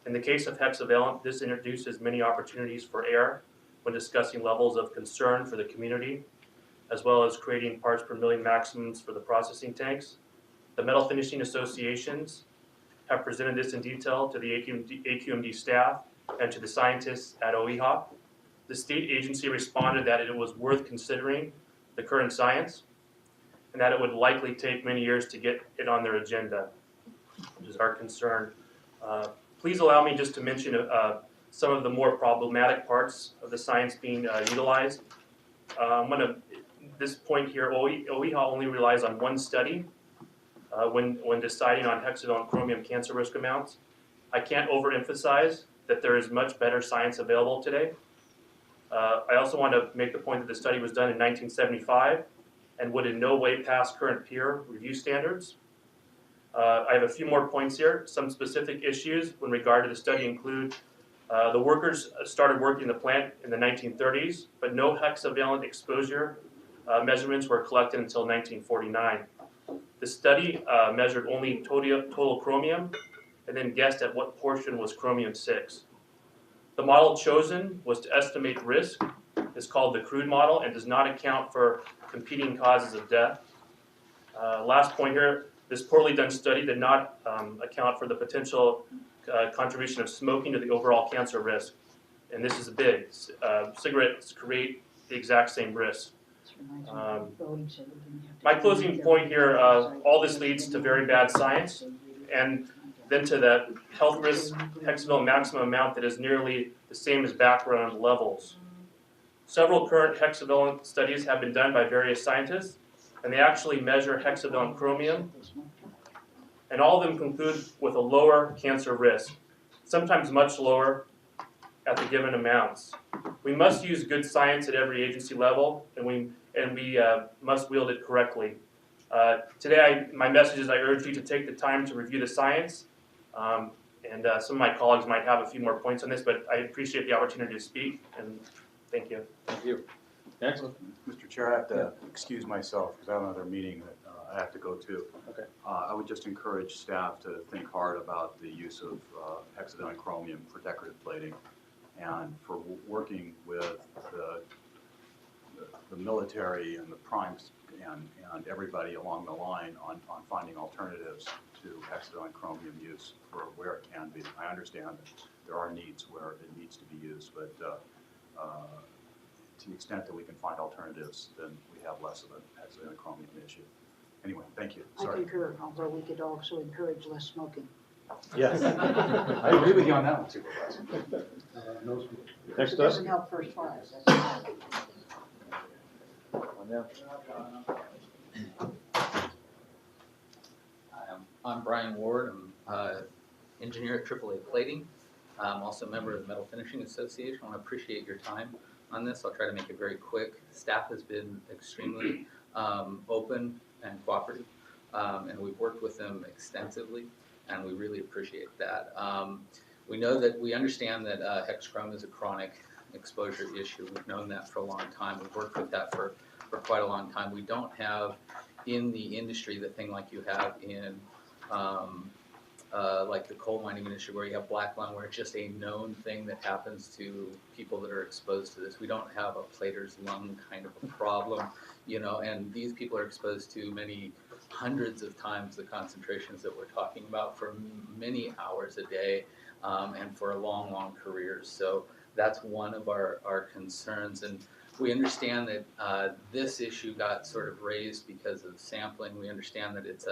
In the case of hexavalent, this introduces many opportunities for error when discussing levels of concern for the community, as well as creating parts per million maximums for the processing tanks. The metal finishing associations have presented this in detail to the AQMD staff and to the scientists at OEHA. The state agency responded that it was worth considering the current science and that it would likely take many years to get it on their agenda, which is our concern. Please allow me just to mention some of the more problematic parts of the science being utilized. This point here, OEHA only relies on one study when deciding on hexavalent chromium cancer risk amounts. I can't overemphasize that there is much better science available today. I also want to make the point that the study was done in 1975 and would in no way pass current peer review standards. I have a few more points here. Some specific issues in regard to the study include the workers started working in the plant in the 1930s, but no hexavalent exposure measurements were collected until 1949. The study measured only total chromium and then guessed at what portion was chromium-6. The model chosen was to estimate risk. It's called the crude model and does not account for competing causes of death. Last point here, this poorly done study did not account for the potential contribution of smoking to the overall cancer risk. And this is big. Cigarettes create the exact same risk. My closing point here, all this leads to very bad science and then to the health risk hexavalent maximum amount that is nearly the same as background levels. Several current hexavalent studies have been done by various scientists, and they actually measure hexavalent chromium, and all of them conclude with a lower cancer risk, sometimes much lower at the given amounts. We must use good science at every agency level, and we must wield it correctly. Today, my message is I urge you to take the time to review the science, and some of my colleagues might have a few more points on this, but I appreciate the opportunity to speak, and thank you. Thank you. Next. Mr. Chair, I have to excuse myself because I have another meeting that I have to go to. Okay. I would just encourage staff to think hard about the use of hexavalent chromium for decorative plating and for working with the military and the primes and everybody along the line on finding alternatives to hexavalent chromium use for where it can be. I understand that there are needs where it needs to be used, but to the extent that we can find alternatives, then we have less of an hexavalent chromium issue. Anyway, thank you. I concur, although we could also encourage less smoking. Yes. I agree with you on that one, Supervisor. Next It up. doesn't help first fires. That's I'm Brian Ward. I'm engineer at AAA Plating. I'm also a member of the Metal Finishing Association. I want to appreciate your time on this. I'll try to make it very quick. Staff has been extremely open and cooperative, and we've worked with them extensively, and we really appreciate that. We understand that hexchrome is a chronic exposure issue. We've known that for a long time. We've worked with that for quite a long time. We don't have in the industry the thing like you have in like the coal mining industry, where you have black lung, where it's just a known thing that happens to people that are exposed to this. We don't have a plater's lung kind of a problem, and these people are exposed to many hundreds of times the concentrations that we're talking about for many hours a day, and for long, long careers. So that's one of our concerns. And we understand that this issue got sort of raised because of sampling. We understand that it's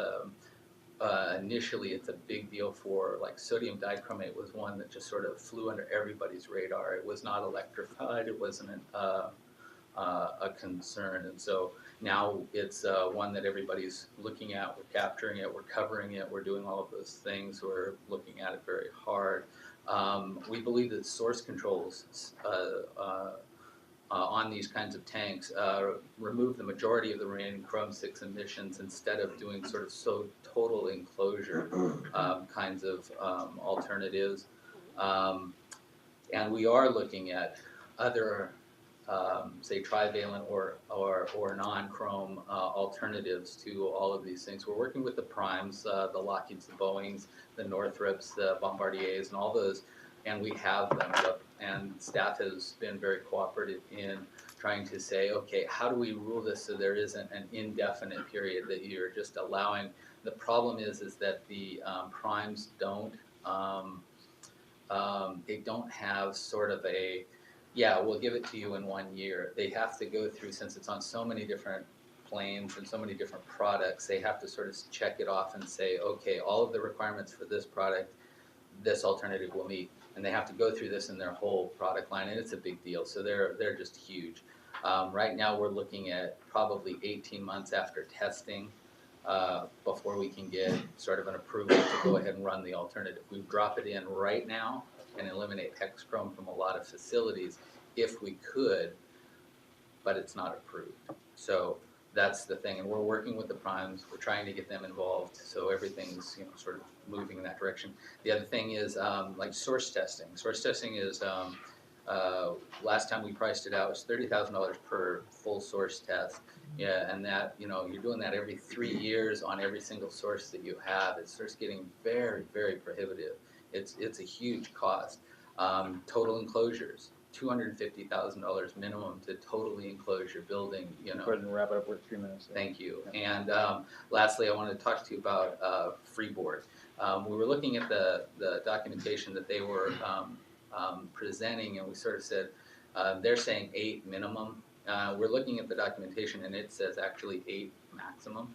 initially it's a big deal for, like, sodium dichromate was one that just sort of flew under everybody's radar. It was not electrified. It wasn't a concern. And so now it's one that everybody's looking at. We're capturing it. We're covering it. We're doing all of those things. We're looking at it very hard. We believe that source controls on these kinds of tanks remove the majority of the remaining chrome-6 emissions instead of doing sort of total enclosure kinds of alternatives. And we are looking at other, say, trivalent or non-chrome alternatives to all of these things. We're working with the primes, the Lockheeds, the Boeings, the Northrops, the Bombardiers, and all those, and we have them. And staff has been very cooperative in trying to say, okay, how do we rule this so there isn't an indefinite period that you're just allowing? The problem is that the primes don't, they don't have sort of a, yeah, we'll give it to you in 1 year. They have to go through, since it's on so many different planes and so many different products, they have to sort of check it off and say, okay, all of the requirements for this product, this alternative will meet. And they have to go through this in their whole product line, and it's a big deal. So they're just huge. Right now we're looking at probably 18 months after testing before we can get sort of an approval to go ahead and run the alternative. We drop it in right now and eliminate hexchrome from a lot of facilities if we could, but it's not approved. So that's the thing, and we're working with the primes. We're trying to get them involved, so everything's sort of moving in that direction. The other thing is like source testing. Source testing is last time we priced it out was $30,000 per full source test. Yeah, and that you're doing that every 3 years on every single source that you have. It starts getting very, very prohibitive. It's a huge cost. Total enclosures. $250,000 minimum to totally enclose your building. Go ahead and wrap it up with 3 minutes. Thank you. And lastly, I wanted to talk to you about freeboard. We were looking at the documentation that they were presenting, and we sort of said they're saying 8 minimum. We're looking at the documentation, and it says actually 8 maximum.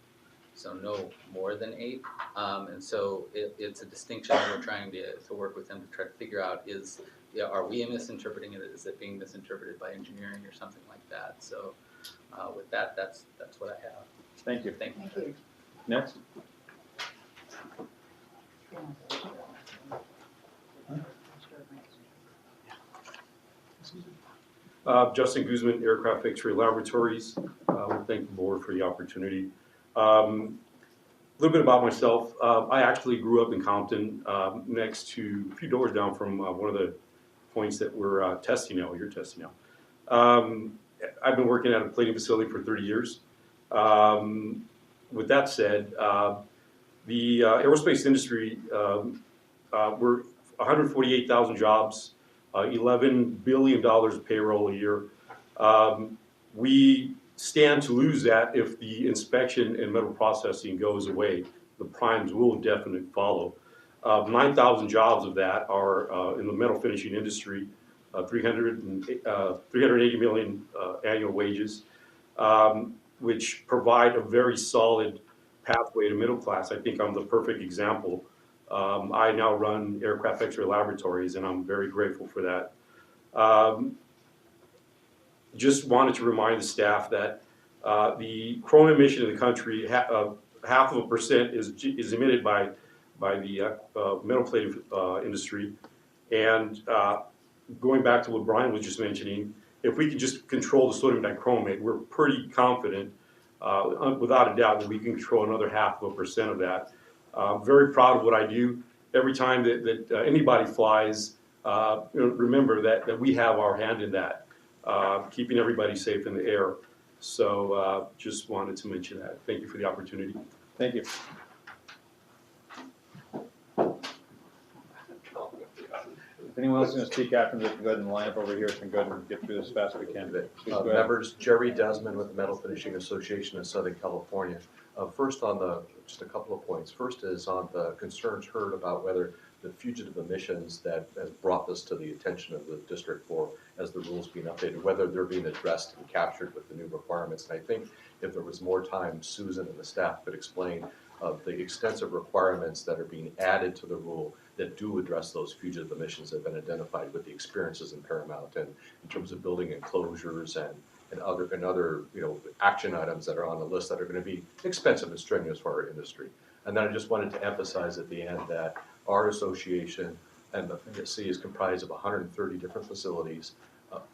so no more than 8. And so it's a distinction that we're trying to work with them to try to figure out is, are we misinterpreting it? Is it being misinterpreted by engineering or something like that? So with that, that's what I have. Thank you. Thank you. Thank you. Next. Justin Guzman, Aircraft X-Ray Laboratories. We thank the board for the opportunity. A little bit about myself. I actually grew up in Compton, next to, a few doors down from one of the points that we're testing now, you're testing now. I've been working at a plating facility for 30 years. With that said, the aerospace industry, we're 148,000 jobs, $11 billion of payroll a year. We stand to lose that if the inspection and metal processing goes away. The primes will definitely follow. 9,000 jobs of that are in the metal finishing industry, 380 million annual wages, which provide a very solid pathway to middle class. I think I'm the perfect example. I now run Aircraft X-Ray Laboratories, and I'm very grateful for that. Just wanted to remind the staff that the chrome emission in the country, 0.5% is emitted by the metal plating industry. And going back to what Brian was just mentioning, if we could just control the sodium dichromate, we're pretty confident, without a doubt, that we can control another 0.5% of that. Very proud of what I do. Every time that anybody flies, remember that we have our hand in that, keeping everybody safe in the air. So just wanted to mention that. Thank you for the opportunity. Thank you. If anyone else is going to speak after this, go ahead and line up over here so we can go ahead and get through this as fast as we can. Please go ahead. Members, Jerry Desmond with the Metal Finishing Association of Southern California. First on just a couple of points. First is on the concerns heard about whether the fugitive emissions that has brought this to the attention of the district for as the rules being updated, whether they're being addressed and captured with the new requirements. And I think if there was more time, Susan and the staff could explain the extensive requirements that are being added to the rule that do address those fugitive emissions that have been identified with the experiences in Paramount and in terms of building enclosures and other action items that are on the list that are going to be expensive and strenuous for our industry. And then I just wanted to emphasize at the end that our association and the FSC is comprised of 130 different facilities.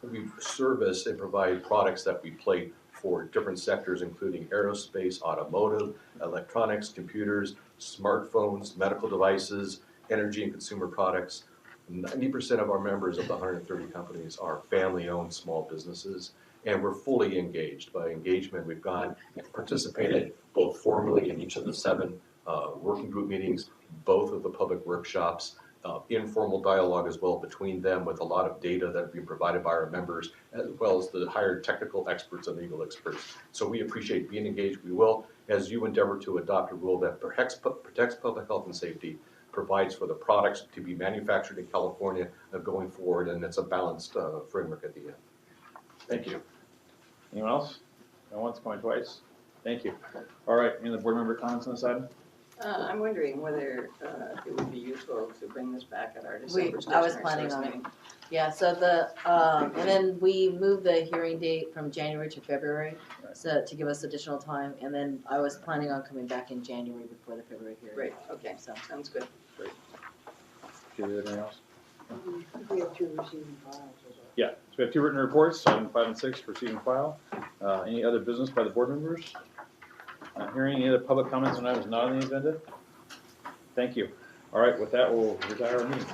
We service and provide products that we plate for different sectors, including aerospace, automotive, electronics, computers, smartphones, medical devices, energy and consumer products. 90% of our members of the 130 companies are family-owned small businesses, and we're fully engaged. By engagement, we've gone and participated both formally in each of the 7 working group meetings, both of the public workshops, informal dialogue as well between them with a lot of data that are being provided by our members, as well as the hired technical experts and legal experts. So we appreciate being engaged. We will, as you endeavor to adopt a rule that protects public health and safety, provides for the products to be manufactured in California going forward, and it's a balanced framework at the end. Thank you. Anyone else? Going once, going twice? Thank you. All right, any other board member comments on this item? I'm wondering whether it would be useful to bring this back at our December I was stationary planning source on it. meeting. Yeah, so and then we moved the hearing date from January to February, so to give us additional time. And then I was planning on coming back in January before the February hearing. Great, okay, sounds good. Great. Do you have anything else? We have 2 receiving files as well. Yeah, so we have 2 written reports, item 5 and 6, receiving file. Any other business by the board members? Hearing any other public comments on items not on the agenda? Thank you. All right, with that, we'll retire our meeting.